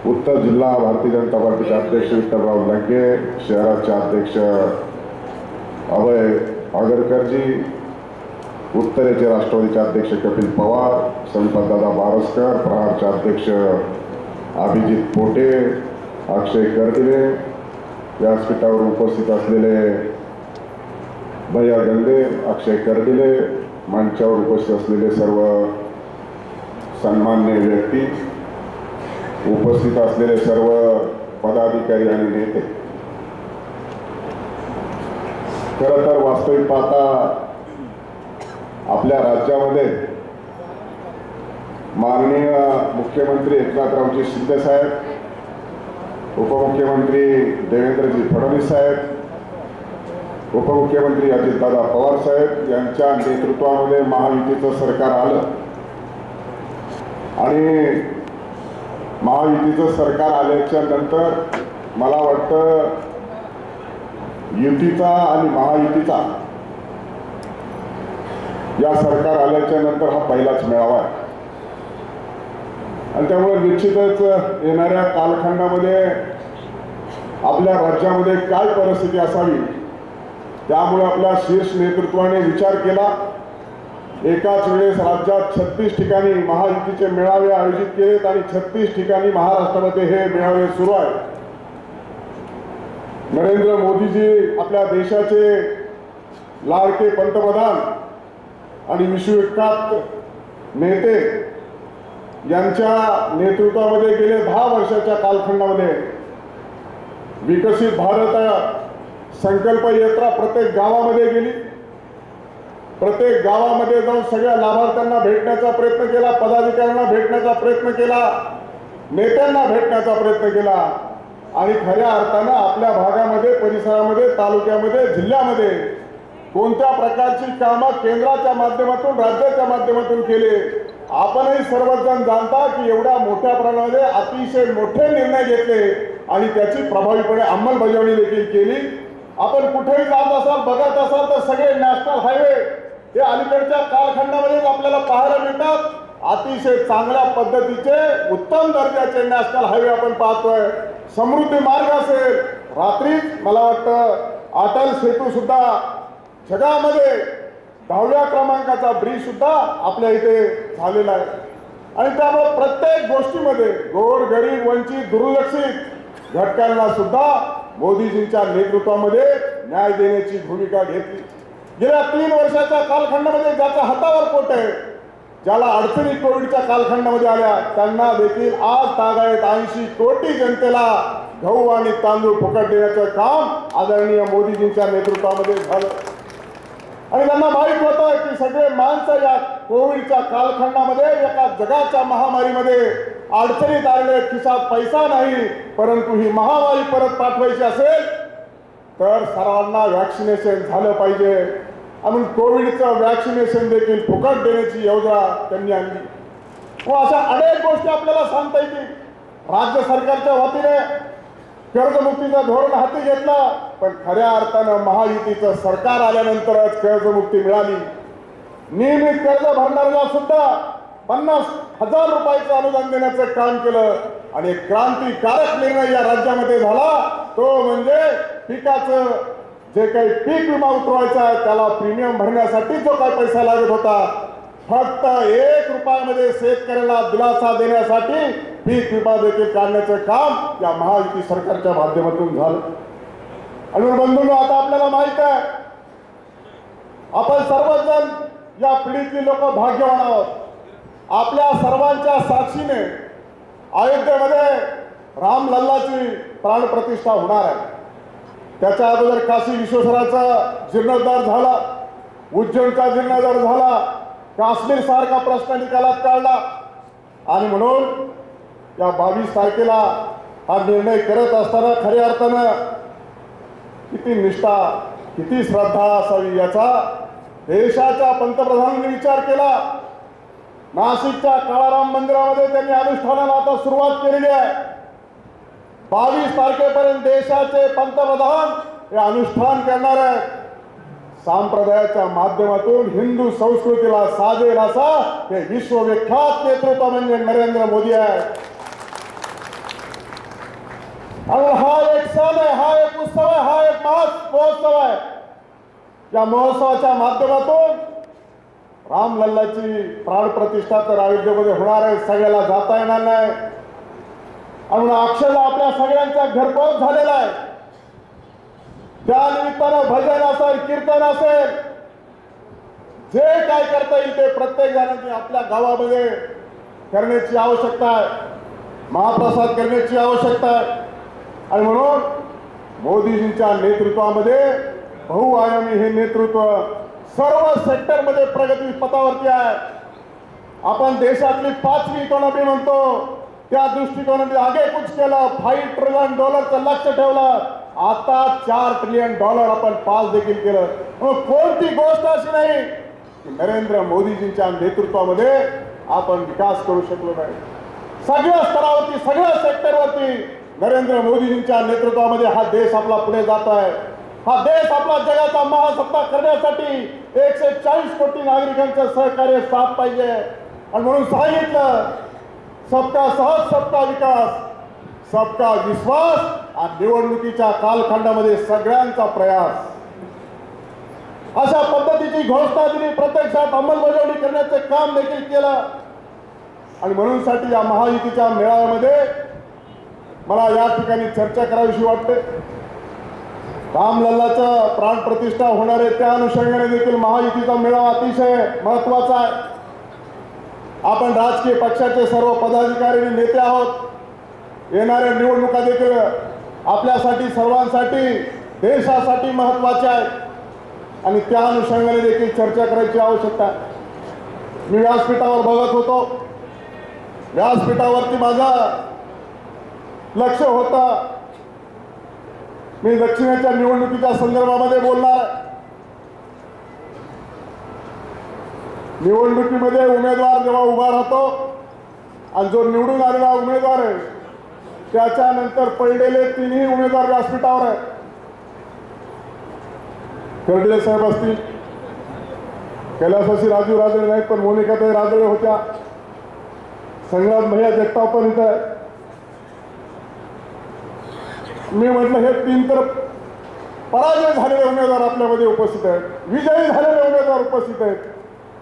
S6: उत्तर जिल्हा भारतीय जनता पार्टीचे अध्यक्ष विठ्ठलराव लंके, शहराचे अध्यक्ष अभय आगरकरजी, उत्तरेचे राष्ट्रवादीचे अध्यक्ष कपिल पवार, संपतदादा बारसकर, प्रहारचे अध्यक्ष अभिजित पोटे, अक्षय करदिले, व्यासपीठावर उपस्थित असलेले भैया गंदे, अक्षय करदिले, मंचावर उपस्थित असलेले सर्व सन्मान्य व्यक्ती, उपस्थित असलेले सर्व पदाधिकारी आणि नेते. खरं तर वास्तविक पाहता आपल्या राज्यामध्ये माननीय मुख्यमंत्री एकनाथरावजी शिंदे साहेब, उपमुख्यमंत्री देवेंद्रजी फडणवीस साहेब, उपमुख्यमंत्री अजितदादा पवार साहेब यांच्या नेतृत्वामध्ये महायुतीचं सरकार आलं. आणि महायुतीचं सरकार आल्याच्या नंतर मला वाटतं युतीचा आणि महायुतीचा या सरकार आल्याच्या नंतर हा पहिलाच मेळावा आहे. आणि त्यामुळे निश्चितच येणाऱ्या कालखंडामध्ये आपल्या राज्यामध्ये काय परिस्थिती असावी त्यामुळे आपल्या शीर्ष नेतृत्वाने विचार केला. एकाच वेळेस राज्यात 36 ठिकाणी महायुतीचे मेळावे आयोजित केलेत आणि 36 ठिकाणी महाराष्ट्रामध्ये हे मेळावे सुरू आहेत. नरेंद्र मोदीजी आपल्या देशाचे लाडके पंतप्रधान आणि विश्वविख्यात नेते यांच्या नेतृत्वामध्ये गेले 10 वर्षाच्या कालखंडामध्ये विकसित भारत संकल्प यात्रा प्रत्येक गावामध्ये गेली. प्रत्येक गावामध्ये जाऊन सगळ्या लाभार्थ्यांना भेटण्याचा प्रयत्न केला, पदाधिकाऱ्यांना भेटण्याचा प्रयत्न केला, नेत्यांना भेटण्याचा प्रयत्न केला. आणि खऱ्या अर्थानं आपल्या भागामध्ये, परिसरामध्ये, तालुक्यामध्ये, जिल्ह्यामध्ये कोणत्या प्रकारची कामं केंद्राच्या माध्यमातून, राज्याच्या माध्यमातून केले. आपणही सर्वजण जाणता की एवढ्या मोठ्या प्रमाणामध्ये अतिशय मोठे निर्णय घेतले आणि त्याची प्रभावीपणे अंमलबजावणी देखील केली. आपण कुठेही जात असाल, बघत असाल तर सगळे नॅशनल हायवे हे अलीकडच्या कालखंडामध्येच आपल्याला पाहायला मिळतात. अतिशय चांगल्या पद्धतीचे, उत्तम दर्जाचे नॅशनल हायवे आपण पाहतोय. समृद्धी मार्ग असेल, रात्रीच मला वाटतं अटल सेतू सुद्धा जगामध्ये 10व्या क्रमांकाचा ब्रिज सुद्धा आपल्या इथे झालेला आहे. आणि त्यामुळे प्रत्येक गोष्टीमध्ये गोर गरीब, वंचित, दुर्लक्षित घटकांना सुद्धा मोदीजींच्या नेतृत्वामध्ये न्याय देण्याची भूमिका घेतली. गेल्या 3 वर्षाच्या कालखंडामध्ये ज्याच्या हातावर पोट आहे, ज्याला अडचणी कोविडच्या कालखंडामध्ये आल्या, त्यांना देखील आज तागायत 80 कोटी जनतेला गहू आणि तांदूळ फुकट देण्याचं काम आदरणीय मोदीजींच्या नेतृत्वामध्ये झालं. आणि त्यांना माहीत होतं की सगळे माणसं या कोविडच्या कालखंडामध्ये, एका जगाच्या महामारीमध्ये अडचणीत आलेले, खिशात पैसा नाही, परंतु ही महामारी परत पाठवायची असेल तर सर्वांना व्हॅक्सिनेशन झालं पाहिजे. आणि कोविडचं व्हॅक्सिनेशन देखील फुकट देण्याची योजना त्यांनी आणली. व अशा अनेक गोष्टी आपल्याला सांगता येतील. राज्य सरकारच्या वतीने कर्जमुक्तीचं धोरण हाती घेतलं, पण खऱ्या अर्थानं महायुतीचं सरकार आल्यानंतरच कर्जमुक्ती मिळाली. नियमित कर्ज भरणाऱ्याला सुद्धा 50,000 रुपयाचं अनुदान देण्याचं काम केलं. आणि एक क्रांतिकारक निर्णय या राज्यामध्ये झाला, तो म्हणजे पिकाचं जे काही पीक विमा उतरवायचा आहे त्याला प्रीमियम भरण्यासाठी जो काही पैसा लागत होता, फक्त 1 रुपयामध्ये शेतकऱ्याला दिलासा देण्यासाठी पीक विमा देखील काढण्याचं काम या महायुती सरकारच्या माध्यमातून झालं. आणि बंधूंनो, आता आपल्याला माहित आहे, आपण सर्वजण या पिढीतली लोक भाग्यवान आहोत. आपल्या सर्वांच्या साक्षीने अयोध्येमध्ये रामलल्लाची प्राणप्रतिष्ठा होणार आहे. त्याच्या अगोदर काशी विश्वेश्वराचा जीर्णोद्धार झाला, उज्जैनचा जीर्णोद्धार झाला, काश्मीर सारखा प्रश्न निकालात काढला आणि म्हणून या 22 तारखेला हा निर्णय करत असताना खऱ्या अर्थानं किती निष्ठा, किती श्रद्धा असावी याचा देशाच्या पंतप्रधानांनी विचार केला. नाशिकच्या काळाराम मंदिरामध्ये त्यांनी अनुष्ठानाला आता सुरुवात केलेली आहे. 22 तारखेपर्यंत देशाचे पंतप्रधान हे अनुष्ठान करणार आहेत. संप्रदायाच्या माध्यमातून हिंदू संस्कृतीला साजेल असा हे विश्वविख्यात नेतृत्व म्हणजे नरेंद्र मोदी आहे. आणि हा एक सण आहे, हा एक उत्सव आहे, हा एक महोत्सव आहे. या महोत्सवाच्या माध्यमातून रामलल्लाची प्राणप्रतिष्ठा तर अयोध्येमध्ये होणार आहे. सगळ्याला जाता येणार नाही आणि अक्षरशः आपल्या सगळ्यांचा घरपोच झालेला आहे. त्या निमित्तानं भजन असेल, कीर्तन असेल, जे काय करता येईल ते प्रत्येक जणांनी आपल्या गावामध्ये करण्याची आवश्यकता आहे. महाप्रसाद करण्याची आवश्यकता आहे. आणि म्हणून मोदीजींच्या नेतृत्वामध्ये बहुआयामी हे नेतृत्व सर्व सेक्टरमध्ये प्रगती पथावरती आहे. आपण देशातली 5वी इकॉनॉमी म्हणतो, त्या दृष्टिकोनाने आगेकूच केलं. $5 ट्रिलियन लक्ष्य ठेवलं. आता $4 ट्रिलियन आपण पास देखील केलं. कोणती गोष्ट अशी नाही की नरेंद्र मोदीजींच्या नेतृत्वामध्ये आपण विकास करू शकलो नाही. सगळ्या स्तरावरती, सगळ्या सेक्टरवरती नरेंद्र मोदीजींच्या नेतृत्वामध्ये हा देश आपला पुढे जात आहे. हा देश आपला जगाचा महासत्ता करण्यासाठी 140 कोटी नागरिकांचं सहकार्य साथ पाहिजे. आणि म्हणून सांगितलं सबका साथ, सबका विकास, सबका विश्वास आणि निवडणुकीच्या कालखंडामध्ये सगळ्यांचा प्रयास अशा पद्धतीची घोषणा दिली. प्रत्यक्षात अंमलबजावणी करण्याचे काम देखील केलं. आणि म्हणून साठी या महायुतीच्या मेळाव्यामध्ये मला या ठिकाणी चर्चा करावीशी वाटते. रामलल्लाचं प्राणप्रतिष्ठा होणार आहे, त्या अनुषंगाने देखील महायुतीचा मेळावा अतिशय महत्वाचा आहे. आपण राजकीय पक्षाचे सर्व पदाधिकारी आणि नेते आहोत. येणाऱ्या निवडणुका देखील आपल्यासाठी, सर्वांसाठी, देशासाठी महत्वाच्या आहेत आणि त्या अनुषंगाने देखील चर्चा करायची आवश्यकता आहे. मी व्यासपीठावर बघत होतो. व्यासपीठावरती माझा लक्ष होता. मी दक्षिणेच्या निवडणुकीच्या संदर्भामध्ये बोलणार. निवडणुकीमध्ये उमेदवार जेव्हा उभा राहतो आणि जो निवडून आलेला उमेदवार आहे त्याच्यानंतर पडलेले 3ही उमेदवार व्यासपीठावर आहेत. कर्डिले साहेब असतील, कैलासाशी राजू राजळे नाहीत पण मोनिकाताई राजळे होत्या, संग्राम भैया जगताप पण इथं आहे. मी म्हटलं हे 3 तर पराजय झालेले उमेदवार आपल्यामध्ये उपस्थित आहेत, विजयी झालेले उमेदवार उपस्थित आहेत.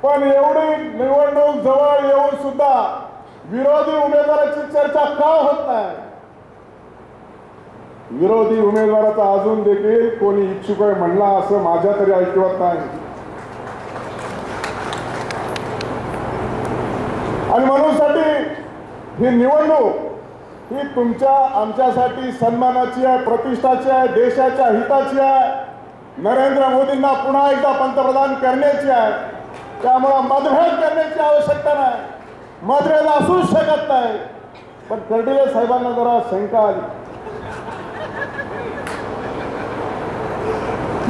S6: पण एवढी निवडणूक जवळ येऊन सुद्धा विरोधी उमेदवाराची चर्चा का होत नाही? विरोधी उमेदवाराचा अजून देखील कोणी इच्छुक आहे म्हणला असं माझ्या तरी ऐकवत नाही. आणि म्हणून साठी ही निवडणूक ही तुमच्या आमच्यासाठी सन्मानाची आहे, प्रतिष्ठाची आहे, देशाच्या हिताची आहे, नरेंद्र मोदींना पुन्हा एकदा पंतप्रधान करण्याची आहे. त्यामुळे मतभेद करण्याची आवश्यकता नाही, मतभेद असूच शकत नाही. पण कर्डिले साहेबांना जरा शंका आली.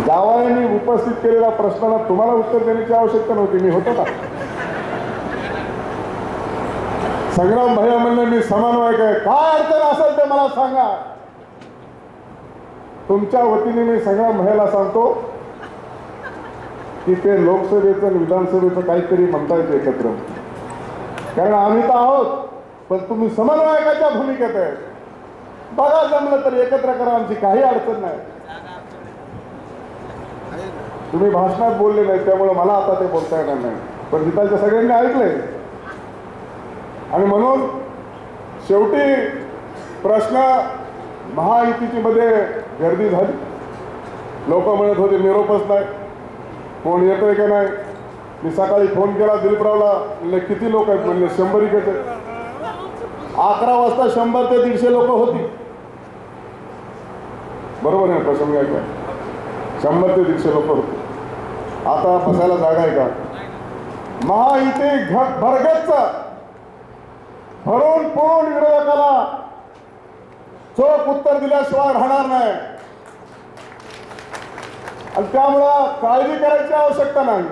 S6: जावयांनी उपस्थित केलेल्या प्रश्नाला तुम्हाला उत्तर देण्याची आवश्यकता नव्हती, मी होतो का? संग्राम भैया म्हणले मी समन्वयक आहे, काय अडचण असेल ते मला सांगा. तुमच्या वतीने मी संग्राम भैयाला सांगतो की ते लोकसभेचं आणि विधानसभेचं काहीतरी म्हणता येतं एकत्र, कारण आम्ही तर आहोत पण तुम्ही समन्वयकाच्या भूमिकेत आहे. बघा जमलं तर एकत्र करा, आमची काही अडचण नाही. तुम्ही भाषणात बोलले नाही त्यामुळे मला आता ते बोलता येणार नाही, पण तिथालच्या सगळ्यांनी ऐकलंय. आणि म्हणून शेवटी प्रश्न महायुतीची मध्ये गर्दी झाली. लोक म्हणत होते निरोपच नाही, कोण येतोय का नाही. मी सकाळी फोन केला दिलीपरावला, म्हणले किती लोक आहेत? म्हणले 100 इकच आहेत. 11 वाजता 100 ते 150 लोक होती. बरोबर आहे प्रसंग आहे का? 100 ते 150 लोक होती. आता बसायला जागा आहे का? महायुती भरगच्च भरून पोळून विरोधकाला चोख उत्तर दिल्याशिवाय राहणार नाही. आणि त्यामुळं काळजी करायची आवश्यकता नाही,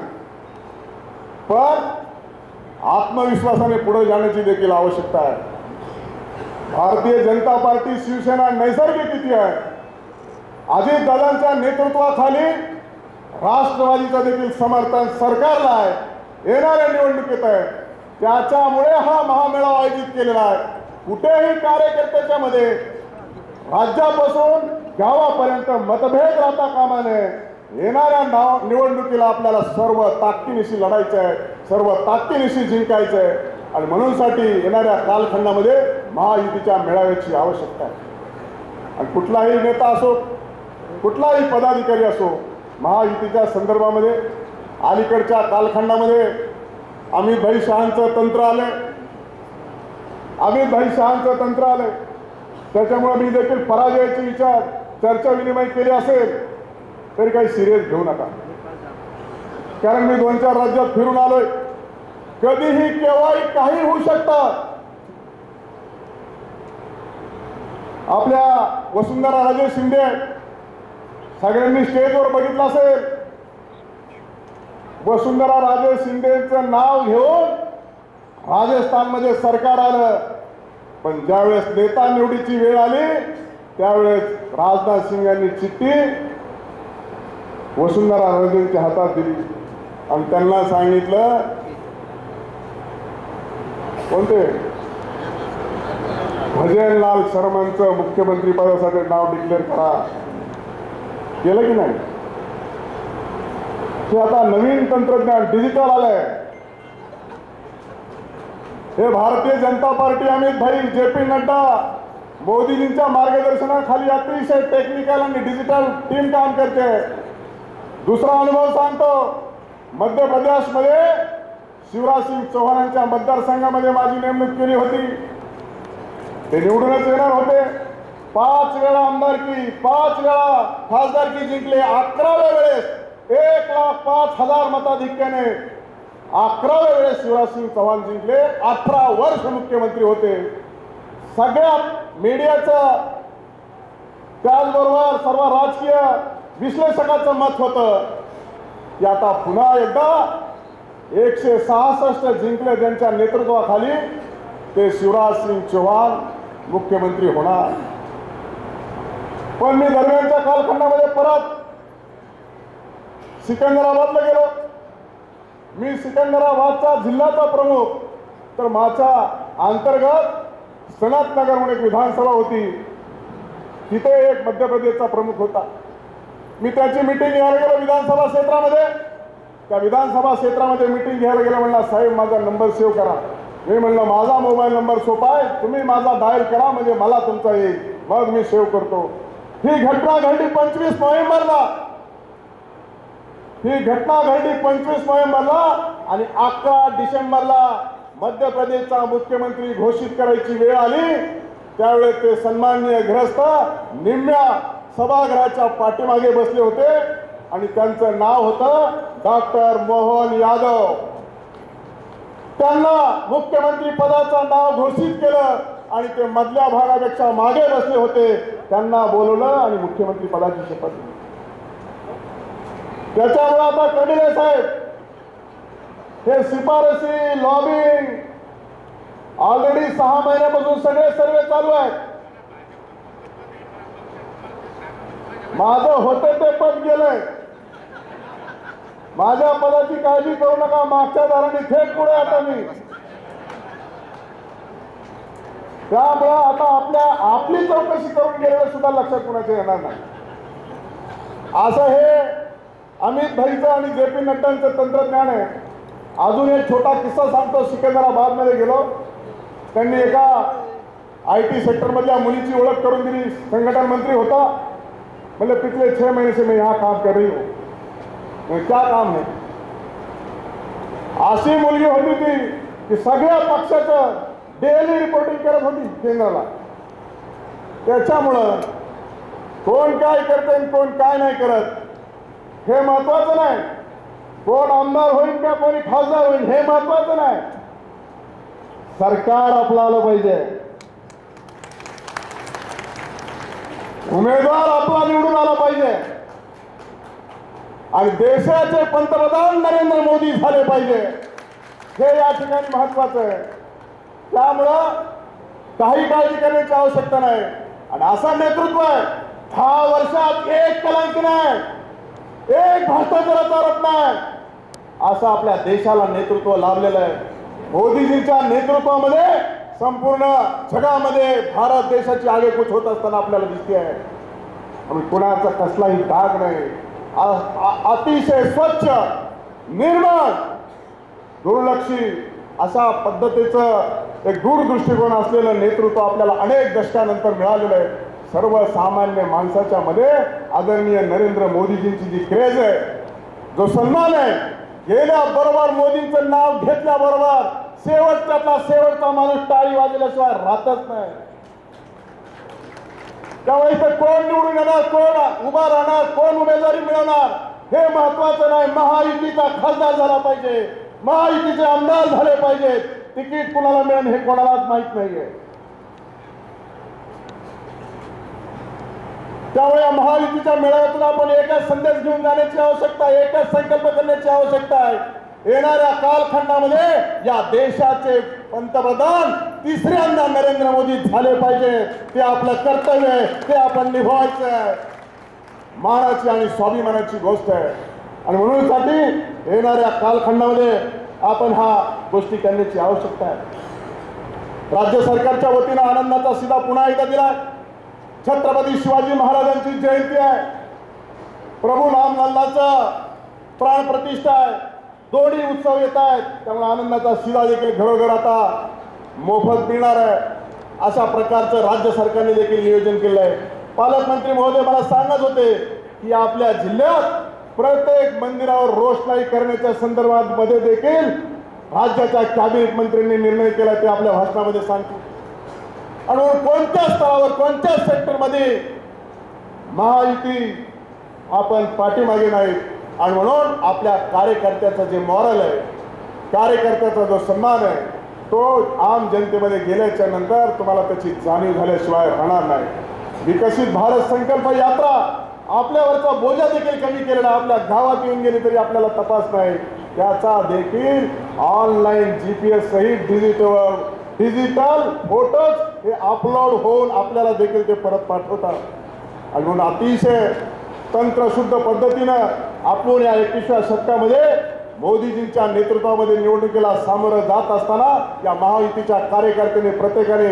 S6: पण आत्मविश्वासाने पुढे जाण्याची देखील आवश्यकता आहे. भारतीय जनता पार्टी शिवसेना नैसर्गिक युती आहे. अजितदादांच्या नेतृत्वाखाली राष्ट्रवादीचं देखील समर्थन सरकारला आहे, येणाऱ्या निवडणुकीत आहे. त्याच्यामुळे हा महामेळावा आयोजित केलेला आहे. कुठेही कार्यकर्त्याच्या मध्ये राज्यापासून गावापर्यंत मतभेद राहता कामा नये. येणाऱ्या निवडणुकीला आपल्याला सर्व ताकदीनिशी लढायचं आहे, सर्व ताकदीनिशी जिंकायचं आहे. आणि म्हणूनसाठी येणाऱ्या कालखंडामध्ये महायुतीच्या मेळाव्याची आवश्यकता आहे. आणि कुठलाही नेता असो, कुठलाही पदाधिकारी असो, महायुतीच्या संदर्भामध्ये अलीकडच्या कालखंडामध्ये अमितभाई शहांचं तंत्र आलंय. त्याच्यामुळे मी देखील पराजयाची विचार चर्चा विनिमय केली असेल तरी काही सिरियस घेऊ नका, कारण मी 2-4 राज्यात फिरून आलोय. कधीही केव्हाही काही होऊ शकतं. आपल्या वसुंधरा राजे शिंदे सगळ्यांनी स्टेजवर बघितलं असेल. वसुंधरा राजे शिंदेचं नाव घेऊन राजस्थानमध्ये सरकार आलं, पण ज्यावेळेस नेता निवडीची वेळ आली त्यावेळेस राजनाथ सिंग यांनी चिठ्ठी वसुंधरा राजेंच्या हातात दिली आणि त्यांना सांगितलं, कोणते भजनलाल शर्मांचं मुख्यमंत्री पदासाठी नाव डिक्लेअर करा. केलं की नाही? हे आता नवीन तंत्रज्ञान डिजिटल आलंय. हे भारतीय जनता पार्टी अमितभाई JP नड्डा मोदीजींच्या मार्गदर्शनाखाली अतिशय टेक्निकल आणि डिजिटल टीम काम करते. दुसरा अनुभव सांगतो. मध्य प्रदेशमध्ये शिवराज सिंग चौहानांच्या मतदारसंघामध्ये माझी नेमणूक केली होती. ते निवडूनच येणार होते. 5 वेळा आमदारकी, 5 वेळा खासदारकी जिंकले. 11व्या वेळेस 1,05,000 मताधिक्याने 11व्या वेळेस शिवराज सिंग चौहान जिंकले. 18 वर्ष मुख्यमंत्री होते. सगळ्या मीडियाचं त्याचबरोबर सर्व राजकीय विश्लेषकाचं मत होतं की आता पुन्हा एकदा 166 जिंकले ज्यांच्या नेतृत्वाखाली ते शिवराज सिंग चौहान मुख्यमंत्री होणार. पण मी दरम्यानच्या कालखंडामध्ये परत सिकंदराबादला गेलो. मी सिकंदराबादचा जिल्ह्याचा प्रमुख, तर माझ्या अंतर्गत सनतनगर म्हणून एक विधानसभा होती, तिथे एक मध्य प्रदेशचा प्रमुख होता. मी त्याची मीटिंग घ्यायला गेलो विधानसभा क्षेत्रामध्ये. त्या विधानसभा क्षेत्रामध्ये मीटिंग घ्यायला गेलो. म्हणला साहेब माझा नंबर सेव्ह करा. मी म्हणलं माझा मोबाईल नंबर सोपा आहे, तुम्ही माझा डायल करा म्हणजे मला तुमचा येईल, मग मी सेव्ह करतो. ही घटना घडली 25 नोव्हेंबरला. आणि 11 डिसेंबरला मध्य प्रदेशचा मुख्यमंत्री घोषित करायची वेळ आली. त्यावेळेस ते सन्माननीय गृहस्थ निम्म्या सभागृहाच्या पाठीमागे बसले होते आणि त्यांचं नाव होतं डॉक्टर मोहन यादव. त्यांना मुख्यमंत्री पदाचं नाव घोषित केलं आणि ते मधल्या भागापेक्षा मागे बसले होते. त्यांना बोलवलं आणि मुख्यमंत्री पदाची शपथ दिली. त्याच्यामुळे आता कडिले साहेब हे शिफारसी लॉबिंग ऑलरेडी 6 महिन्यापासून सगळे सर्वे चालू आहेत. माझं होतं ते पद गेलंय. माझ्या पदाची काळजी करू नका, मागच्या दाराने थेट पुढे आता मी. त्यामुळे आता आपली चौकशी करून गेलेलं सुद्धा लक्षात कुणाच्या येणार नाही. असं हे अमित भाईचं आणि JP नड्डांचं तंत्रज्ञान आहे. अजून एक छोटा किस्सा सांगतो. सिकंदराबादमध्ये गेलो. त्यांनी एका IT सेक्टरमधल्या मुलीची ओळख करून दिली. संघटन मंत्री होता. म्हणजे पिछले 6 महीने से मैं यहाँ काम कर रही हूँ. क्या काम है? अशी मुलगी होती ती की सगळ्या पक्षाचं डेली रिपोर्टिंग करत होती केंद्राला. त्याच्यामुळं कोण काय करते आणि कोण काय नाही करत हे महत्वाचं नाही. कोण आमदार होईल का कोणी खासदार होईल हे महत्वाचं नाही. सरकार आपलं आलं पाहिजे, उमेदवार आपला निवडून आला पाहिजे आणि देशाचे पंतप्रधान नरेंद्र मोदी झाले पाहिजे हे या ठिकाणी महत्वाचं आहे. त्यामुळं काही काळजी करण्याची आवश्यकता नाही. आणि असं नेतृत्व आहे 10 वर्षात एक कलंक नाही, एक भ्रष्टाचाराचा आरोप नाही, असं आपल्या देशाला नेतृत्व लाभलेलं आहे. मोदीजींच्या नेतृत्वामध्ये संपूर्ण जगामध्ये भारत देशाची आगेकूच होत असताना आपल्याला दिसते आहे. आणि कुणाचा कसलाही डाग नाही, अतिशय स्वच्छ निर्मळ दुर्लक्षित अशा पद्धतीचं एक दूरदृष्टिकोन असलेलं नेतृत्व आपल्याला अनेक दशकानंतर मिळालेलं आहे. सर्वसामान्य माणसाच्या मध्ये आदरणीय नरेंद्र मोदीजींची जी क्रेज आहे, जो सन्मान आहे, गेल्या बरोबर मोदींचं नाव घेतल्याबरोबर शेवटच्यातला शेवटचा माणूस टाळी वाजल्याशिवाय राहतच नाही. त्यामुळे इथं कोण निवडून येणार, कोण उभा राहणार, कोण उमेदवारी मिळवणार हे महत्वाचं नाही. महायुतीचा खासदार झाला पाहिजे, महायुतीचे आमदार झाले पाहिजेत. तिकीट कुणाला मिळेल हे कोणालाच माहित नाहीये. त्यामुळे या महायुतीच्या मेळाव्यातून आपण एकच संदेश घेऊन जाण्याची आवश्यकता आहे, एकच संकल्प करण्याची आवश्यकता आहे. येणाऱ्या कालखंडामध्ये या देशाचे पंतप्रधान तिसऱ्यांदा नरेंद्र मोदी झाले पाहिजे. ते आपलं कर्तव्य आहे, ते आपण निभवायचं आहे. मानाची आणि स्वाभिमानाची गोष्ट आहे. आणि म्हणून साठी येणाऱ्या कालखंडामध्ये आपण हा गोष्टी करण्याची आवश्यकता आहे. राज्य सरकारच्या वतीनं आनंदाचा शिदा पुन्हा एकदा दिला. छत्रपती शिवाजी महाराजांची जयंती आहे, प्रभू रामलल्लाचा प्राण प्रतिष्ठा आहे, दोन्ही उत्सव येत आहेत. त्यामुळे आनंदाचा शिदा देखील घरोघर आता मोफत मिळणार आहे. अशा प्रकारचं राज्य सरकारने देखील नियोजन केलं आहे. पालकमंत्री महोदय मला सांगत होते की आपल्या जिल्ह्यात प्रत्येक मंदिरावर रोषणाई करण्याच्या संदर्भात मध्ये देखील राज्याच्या कॅबिनेट मंत्र्यांनी निर्णय केला, ते आपल्या भाषणामध्ये सांगतो. आणि कोणत्या स्तरावर कोणत्या सेक्टरमध्ये महायुती आपण पाठीमागे नाही. आणि म्हणून आपल्या कार्यकर्त्याचं जे मॉरल आहे, कार्यकर्त्याचा जो सन्मान आहे, तो आम जनतेमध्ये गेल्याच्या नंतर तुम्हाला त्याची जाणीव झाल्याशिवाय राहणार नाही. विकसित भारत संकल्प यात्रा आपल्यावरचा बोजा देखील कमी केलेला, आपल्या गावात येऊन गेली तरी आपल्याला तपास नाही. त्याचा देखील ऑनलाईन GPS सहित डिजिटल फोटोज हे अपलोड होऊन आपल्याला देखील ते परत पाठवतात. आणि म्हणून अतिशय तंत्रशुद्ध पद्धतीनं आपण या 21व्या शतकामध्ये मोदीजींच्या नेतृत्वामध्ये निवडणुकीला सामोरं जात असताना या महायुतीच्या कार्यकर्त्यांनी प्रत्येकाने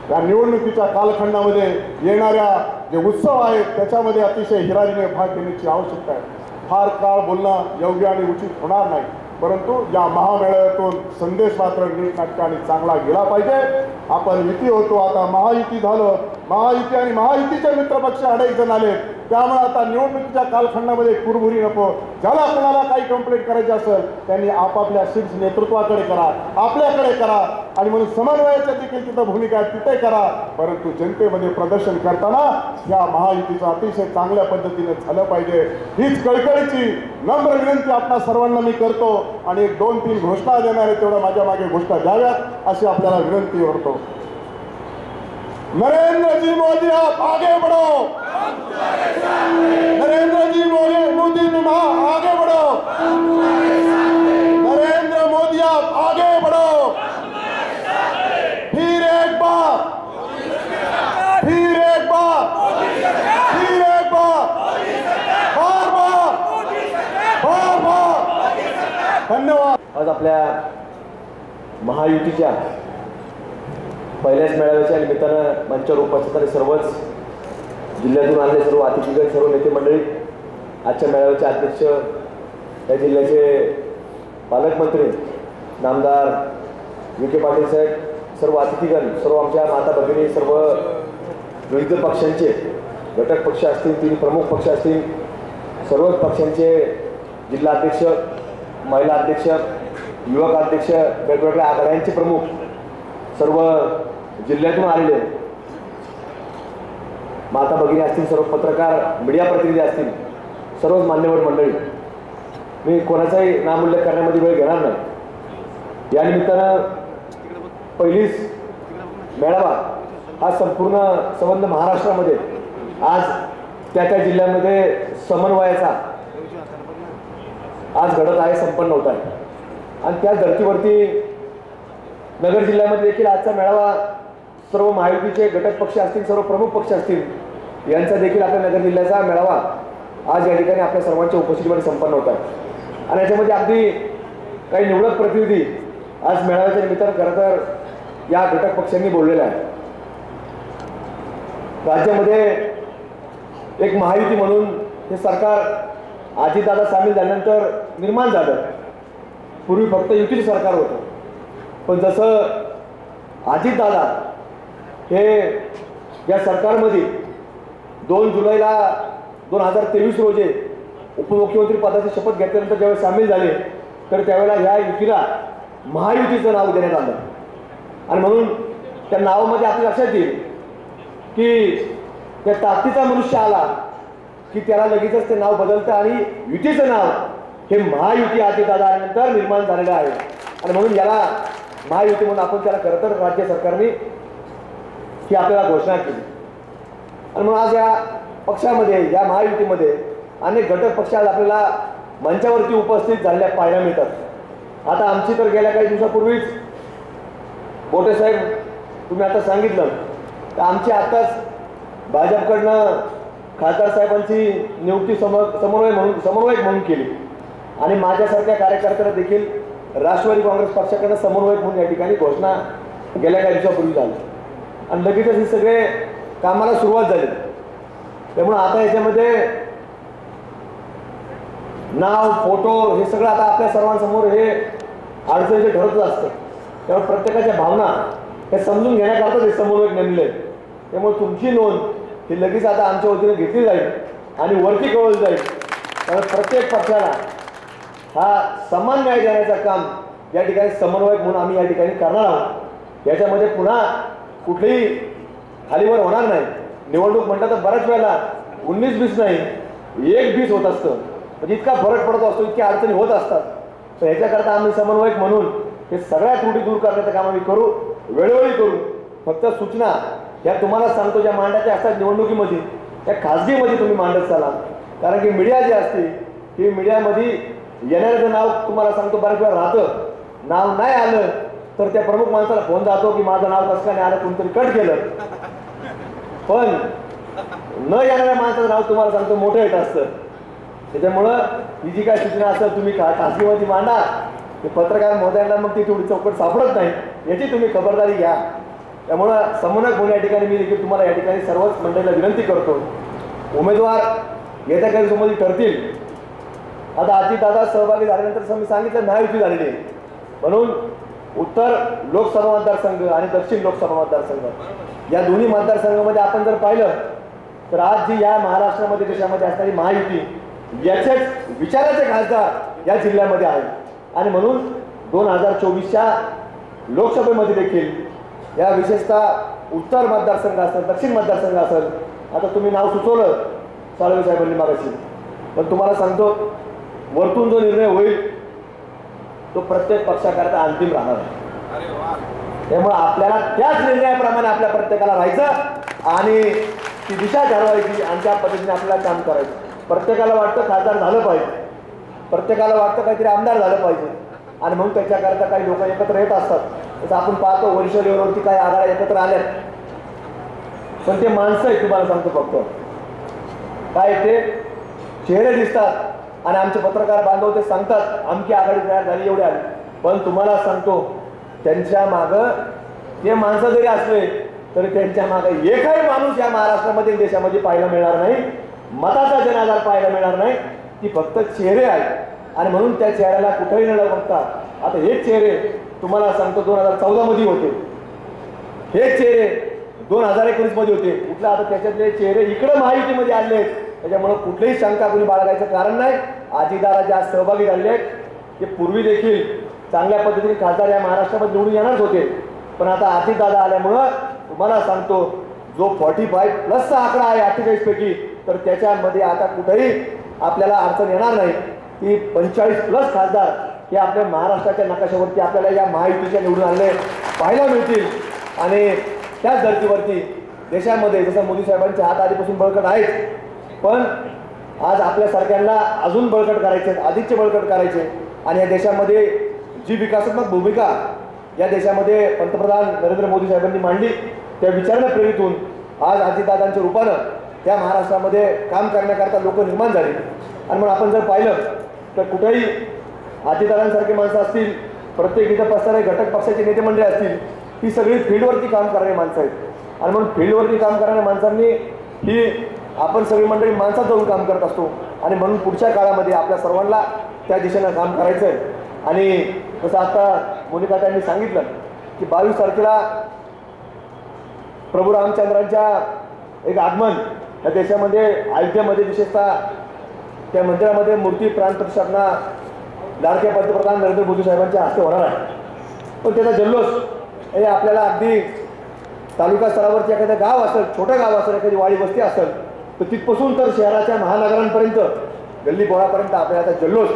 S6: या निवडणुकीच्या कालखंडामध्ये येणाऱ्या जे उत्सव आहेत त्याच्यामध्ये अतिशय हिरारीने भाग घेण्याची आवश्यकता आहे. फार काळ बोलणं योग्य आणि उचित होणार नाही, परंतु या महामेळाव्यातून संदेश मात्र नीटनाटक आणि चांगला गेला पाहिजे. आपण युती होतो, आता महायुती झालो. महायुती आणि महायुतीचे मित्रपक्ष अनेक जण आले. त्यामुळे आता निवडणुकीच्या कालखंडामध्ये कुरबुरी नको. ज्याला कोणाला काही कंप्लेंट करायची असेल त्यांनी आपापल्या शीर्ष नेतृत्वाकडे करा, आपल्याकडे करा. आणि म्हणून समन्वयाच्या देखील तिथं भूमिका तिथे करा. परंतु जनतेमध्ये प्रदर्शन करताना या महायुतीचं अतिशय चांगल्या पद्धतीने झालं पाहिजे. हीच कळकळीची नम्र विनंती आपल्या सर्वांना मी करतो. आणि 1-2-3 घोषणा देणारे तेवढं माझ्या मागे घोषणा द्याव्यात अशी आपल्याला विनंती करतो. नरेंद्र जी मोदी आप आगे बढ़ो, नरेंद्र जी मोदी तुम आगे बढ़ो, नरेंद्र मोदी आप आगे बढ़ो. फिर एक बार, फिर एक बार, फिर एक बार, बार बार, बार बार. धन्यवाद.
S7: आज आपल्या महायुतीच्या पहिल्याच मेळाव्याच्या निमित्तानं मंचावर उपस्थित असणारे सर्वच जिल्ह्यातून आलेले सर्व अतिथीगण, सर्व नेते मंडळी, आजच्या मेळाव्याचे अध्यक्ष, या जिल्ह्याचे पालकमंत्री नामदार विखे पाटील साहेब, सर्व अतिथीगण, सर्व आमच्या माता भगिनी, सर्व विविध पक्षांचे घटक पक्ष असतील, 3 प्रमुख पक्ष असतील, सर्वच पक्षांचे जिल्हा अध्यक्ष, महिला अध्यक्ष, युवक अध्यक्ष, वेगवेगळ्या आघाड्यांचे प्रमुख, सर्व जिल्ह्यातून आलेले माता भगिनी असतील, सर्व पत्रकार, मीडिया प्रतिनिधी असतील, सर्वच मान्यवर मंडळी, मी कोणाचाही नामोल्लेख करण्यामध्ये वेळ घेणार नाही. या निमित्तानं पहिलीच मेळावा हा संपूर्ण महाराष्ट्रामध्ये आज त्या जिल्ह्यामध्ये समन्वयाचा आज घडत आहे, संपन्न होत आहे. आणि त्या धर्तीवरती नगर जिल्ह्यामध्ये देखील आजचा मेळावा सर्व महायुतीचे घटक पक्ष असतील, सर्व प्रमुख पक्ष असतील, यांचा देखील आपल्या नगर जिल्ह्याचा मेळावा आज या ठिकाणी आपल्या सर्वांच्या उपस्थितीमध्ये संपन्न होत आहे. आणि याच्यामध्ये अगदी काही निवडक प्रतिनिधी आज मेळाव्याच्या निमित्तानं खरं तर या घटक पक्षांनी बोललेला आहे. राज्यामध्ये एक महायुती म्हणून हे सरकार अजितदादा सामील झाल्यानंतर निर्माण झालं. पूर्वी फक्त युतीचं सरकार होतं, पण जसं अजितदादा हे या सरकारमध्ये 2 जुलैला 2023 रोजी उपमुख्यमंत्री पदाची शपथ घेतल्यानंतर ज्यावेळेस सामील झाले, तर त्यावेळेला ह्या युतीला महायुतीचं नाव देण्यात आलं. आणि म्हणून त्या नावामध्ये आपल्या लक्षात येईल की त्या ताकदीचा मनुष्य आला की त्याला लगेचच ते नाव बदलतं आणि युतीचं नाव हे महायुती अजितदादा आल्यानंतर निर्माण झालेलं आहे. आणि म्हणून याला महायुती म्हणून आपण त्याला खरं तर राज्य सरकारने ही आपल्याला घोषणा केली. आणि म्हणून आज या पक्षामध्ये, या महायुतीमध्ये अनेक घटक पक्ष आज आपल्याला मंचावरती उपस्थित झालेल्या पाहायला मिळतात. आता आमची तर गेल्या काही दिवसापूर्वीच बोटे साहेब तुम्ही आता सांगितलं तर आमची आत्ताच भाजपकडनं खासदार साहेबांची नियुक्ती समन्वयक म्हणून केली. आणि माझ्यासारख्या कार्यकर्त्याला देखील राष्ट्रवादी काँग्रेस पक्षाकडनं समन्वयक म्हणून या ठिकाणी घोषणा गेल्या काही दिवसापूर्वी झाली. आणि लगेचच हे सगळे कामाला सुरुवात झाली. त्यामुळे आता याच्यामध्ये नाव, फोटो हे सगळं आता आपल्या सर्वांसमोर हे अडचणीचे ठरतच असतं. त्यामुळे प्रत्येकाच्या भावना हे समजून घेण्याकरता ते समन्वयक नेमले. त्यामुळे तुमची नोंद ही लगेच आता आमच्या वतीने घेतली जाईल आणि वरती कळवली जाईल. त्यामुळे प्रत्येक पक्षाला हा समान न्याय देण्याचं काम या ठिकाणी समन्वयक म्हणून आम्ही या ठिकाणी करणार आहोत. याच्यामध्ये पुन्हा कुठलीही खालीवर होणार नाही. निवडणूक म्हटलं तर बऱ्याच वेळेला 19-20 नाही, 1-20 होत असतं. म्हणजे इतका फरक पडत असतो, इतक्या अडचणी होत असतात. तर ह्याच्याकरता आम्ही समन्वयक म्हणून हे सगळ्या त्रुटी दूर करण्याचं काम आम्ही करू, वेळोवेळी करू. फक्त सूचना ह्या तुम्हाला सांगतो, ज्या मांडायच्या असतात निवडणुकीमध्ये त्या खाजगीमध्ये तुम्ही मांडत चाला. कारण की मीडिया जी असते ही मीडियामध्ये येणाऱ्याचं नाव तुम्हाला सांगतो बऱ्याच वेळा राहतं. नाव नाही आलं तर त्या प्रमुख माणसाला फोन जातो की माझं नाव कसं काय नाही आलं, कोणतरी कट केलं. पण न येणाऱ्या माणसाचं नाव तुम्हाला सांगतो मोठं येत असतं. त्याच्यामुळं ही जी काय सूचना असेल तुम्ही खासगीमध्ये मांडा. ते पत्रकार महोदयांना मग ती थोडी चौकट सापडत नाही, याची तुम्ही खबरदारी घ्या. त्यामुळं समन्वयक म्हणून या ठिकाणी मी देखील तुम्हाला या ठिकाणी सर्वच मंडळीला विनंती करतो. उमेदवार येत्या काही दिवसामध्ये ठरतील. आता अजितदादा सहभागी झाल्यानंतर मी सांगितलं महायुती झालेली आहे. म्हणून उत्तर लोकसभा मतदारसंघ आणि दक्षिण लोकसभा मतदारसंघ या दोन्ही मतदारसंघामध्ये आपण जर पाहिलं तर आज जी या महाराष्ट्रामध्ये देशामध्ये असणारी महायुती याचेच विचाराचे खासदार या जिल्ह्यामध्ये आहे. आणि म्हणून 2024च्या लोकसभेमध्ये देखील या विशेषतः उत्तर मतदारसंघ असेल, दक्षिण मतदारसंघ असेल, आता तुम्ही नाव सुचवलं साळवे साहेबांनी मागाशी, पण तुम्हाला सांगतो वरतून जो निर्णय होईल तो प्रत्येक पक्षाकरता अंतिम राहणार आहे. त्यामुळे आपल्याला त्याच निर्णयाप्रमाणे आपल्या प्रत्येकाला राहायचं आणि ती दिशा ठरवायची आणि त्या पद्धतीने आपल्याला काम करायचं. प्रत्येकाला वाटतं खासदार झालं पाहिजे, प्रत्येकाला वाटतं काहीतरी आमदार झालं पाहिजे आणि म्हणून त्याच्याकरता काही लोक एकत्र येत असतात. जसं आपण पाहतो वरिष्ठ लेवलवरती काही आघाड्या एकत्र आल्यात, पण ते माणसं आहेत. तुम्हाला सांगतो फक्त काय ते चेहरे दिसतात आणि आमचे पत्रकार बांधव ते सांगतात आमची आघाडी तयार झाली एवढी आली. पण तुम्हाला सांगतो त्यांच्या मागं ते माणसं जरी असले तरी त्यांच्या मागं एकही माणूस या महाराष्ट्रामध्ये देशामध्ये पाहायला मिळणार नाही. मताचा जनाधार पाहायला मिळणार नाही. ती फक्त चेहरे आहेत आणि म्हणून त्या चेहऱ्याला कुठेही न बघता आता हेच चेहरे तुम्हाला सांगतो 2014 मध्ये होते, हेच चेहरे 2019 मध्ये होते. कुठला आता त्याच्यातले चेहरे इकडे महायुतीमध्ये आले आहेत. त्याच्यामुळे कुठलीही शंका कोणी बाळगायचं कारण नाही. अजितदादा ज्या सहभागी झाले आहेत ते पूर्वी देखील चांगल्या पद्धतीने खासदार या महाराष्ट्रामध्ये निवडून येणारच होते. पण आता अजितदादा आल्यामुळं तुम्हाला सांगतो, जो 45+चा आकडा आहे 48 पैकी, तर त्याच्यामध्ये आता कुठेही आपल्याला अडचण येणार नाही. की 45+ खासदार हे आपल्या महाराष्ट्राच्या नकाशावरती आपल्याला या महायुतीच्या निवडून आणले पाहायला मिळतील. आणि त्याच धर्तीवरती देशामध्ये जसं मोदी साहेबांचे हात आधीपासून बळकट आहेत, पण आज आपल्यासारख्यांना अजून बळकट करायचे, अधिकचे बळकट करायचे. आणि या देशामध्ये जी विकासात्मक भूमिका या देशामध्ये पंतप्रधान नरेंद्र मोदी साहेबांनी मांडली, त्या विचारांना प्रेरित होऊन आज अजितदादांच्या रूपानं त्या महाराष्ट्रामध्ये काम करण्याकरता लोक निर्माण झाले. आणि मग आपण जर पाहिलं तर कुठेही अजितदादांसारखे माणसं असतील, प्रत्येक इथं बसणारे घटक पक्षाचे नेते मंडळी असतील, ही सगळी फील्डवरती काम करणारी माणसं आहेत. आणि म्हणून फील्डवरती काम करणाऱ्या माणसांनी ही आपण सगळी मंडळी माणसात जाऊन काम करत असतो. आणि म्हणून पुढच्या काळामध्ये आपल्या सर्वांना त्या दिशेनं काम करायचं आहे. आणि जसं आता मोनिका त्यांनी सांगितलं की 22 तारखेला प्रभू रामचंद्रांच्या एक आगमन या देशामध्ये अयोध्येमध्ये, विशेषतः त्या मंदिरामध्ये मूर्ती प्राण प्रतिष्ठापना लाडक्या पंतप्रधान नरेंद्र मोदी साहेबांच्या हस्ते होणार आहे. पण त्याचा जल्लोष हे आपल्याला अगदी तालुका स्तरावरती एखादं गाव असेल, छोटं गाव असेल, एखादी वाडी वस्ती असेल, तर तिथपासून तर शहराच्या महानगरांपर्यंत, गल्ली बोळापर्यंत आपल्याला जल्लोष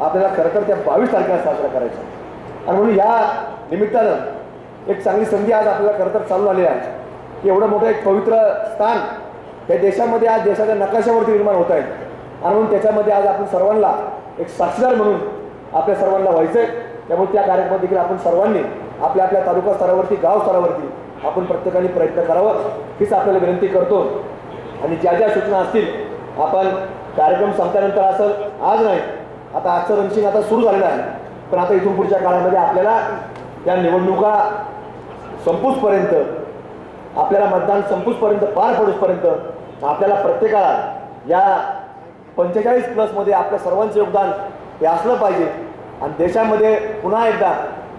S7: आपल्याला खरं तर त्या 22 तारखेला साजरा करायचा. आणि म्हणून या निमित्तानं एक चांगली संधी आज आपल्याला खरं तर चालून आली आहे की एवढं मोठं एक पवित्र स्थान त्या देशामध्ये आज देशाच्या नकाशावरती निर्माण होत आहे. आणि म्हणून त्याच्यामध्ये आज आपण सर्वांना एक साक्षीदार म्हणून आपल्या सर्वांना व्हायचं आहे. त्यामुळे त्या कार्यक्रमात देखील आपण सर्वांनी आपल्या आपल्या तालुका स्तरावरती, गाव स्तरावरती आपण प्रत्येकाने प्रयत्न करावं हीच आपल्याला विनंती करतो. आणि ज्या ज्या सूचना असतील आपण कार्यक्रम संपल्यानंतर असेल, आज नाही, आता आजचं रनशिंग आता सुरू झालेलं आहे, पण आता इथून पुढच्या काळामध्ये आपल्याला या निवडणुका संपूसपर्यंत, आपल्याला मतदान संपूसपर्यंत, पार पडूसपर्यंत आपल्याला प्रत्येकाला या 45+ मध्ये आपल्या सर्वांचं योगदान हे असलं पाहिजे. आणि देशामध्ये पुन्हा एकदा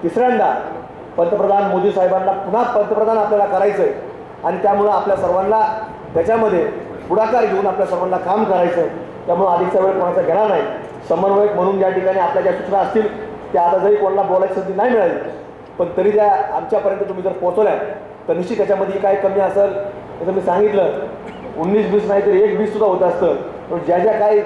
S7: तिसऱ्यांदा पंतप्रधान मोदी साहेबांना पुन्हा पंतप्रधान आपल्याला करायचं आहे. आणि त्यामुळं आपल्या सर्वांना त्याच्यामध्ये पुढाकार घेऊन आपल्या सर्वांना काम करायचं. त्यामुळं अधिकचा वेळ कोणाचा घेणार नाही. समन्वयक म्हणून या ठिकाणी आपल्या ज्या सूचना असतील त्या आता जरी कोणाला बोलायची संधी नाही मिळाली, पण तरी त्या आमच्यापर्यंत तुम्ही जर पोहोचवल्या तर निश्चित त्याच्यामध्ये काय कमी असेल तर मी सांगितलं 19-20 नाही तर 1-20 सुद्धा होत असतं. पण ज्या ज्या काही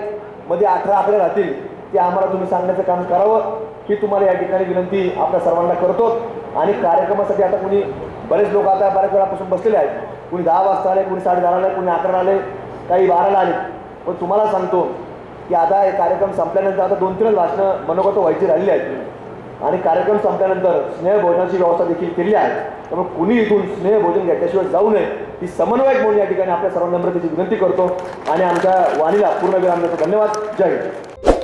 S7: मध्ये 18 आकडे राहतील ते आम्हाला तुम्ही सांगण्याचं काम करावं ही तुम्हाला या ठिकाणी विनंती आपल्या सर्वांना करतो. आणि कार्यक्रमासाठी आता कुणी बरेच लोक आता बऱ्याच वेळापासून बसलेले आहेत. कुणी 10 वाजता आले, कुणी 10:30 आले, कुणी 11 आले, काही 12ला आले. पण तुम्हाला सांगतो की आता हे कार्यक्रम संपल्यानंतर आता 2-3 भाषणं मनोगत व्हायची राहिली आहेत. आणि कार्यक्रम संपल्यानंतर स्नेहभोजनाची व्यवस्था देखील केली आहे. त्यामुळे कुणी इथून स्नेहभोजन घेतल्याशिवाय जाऊ नये ही समन्वयक म्हणून या ठिकाणी आपल्या सर्व नम्रतेची विनंती करतो. आणि आमच्या वाणीला पूर्ण विराम देतो. धन्यवाद. जय हिंद.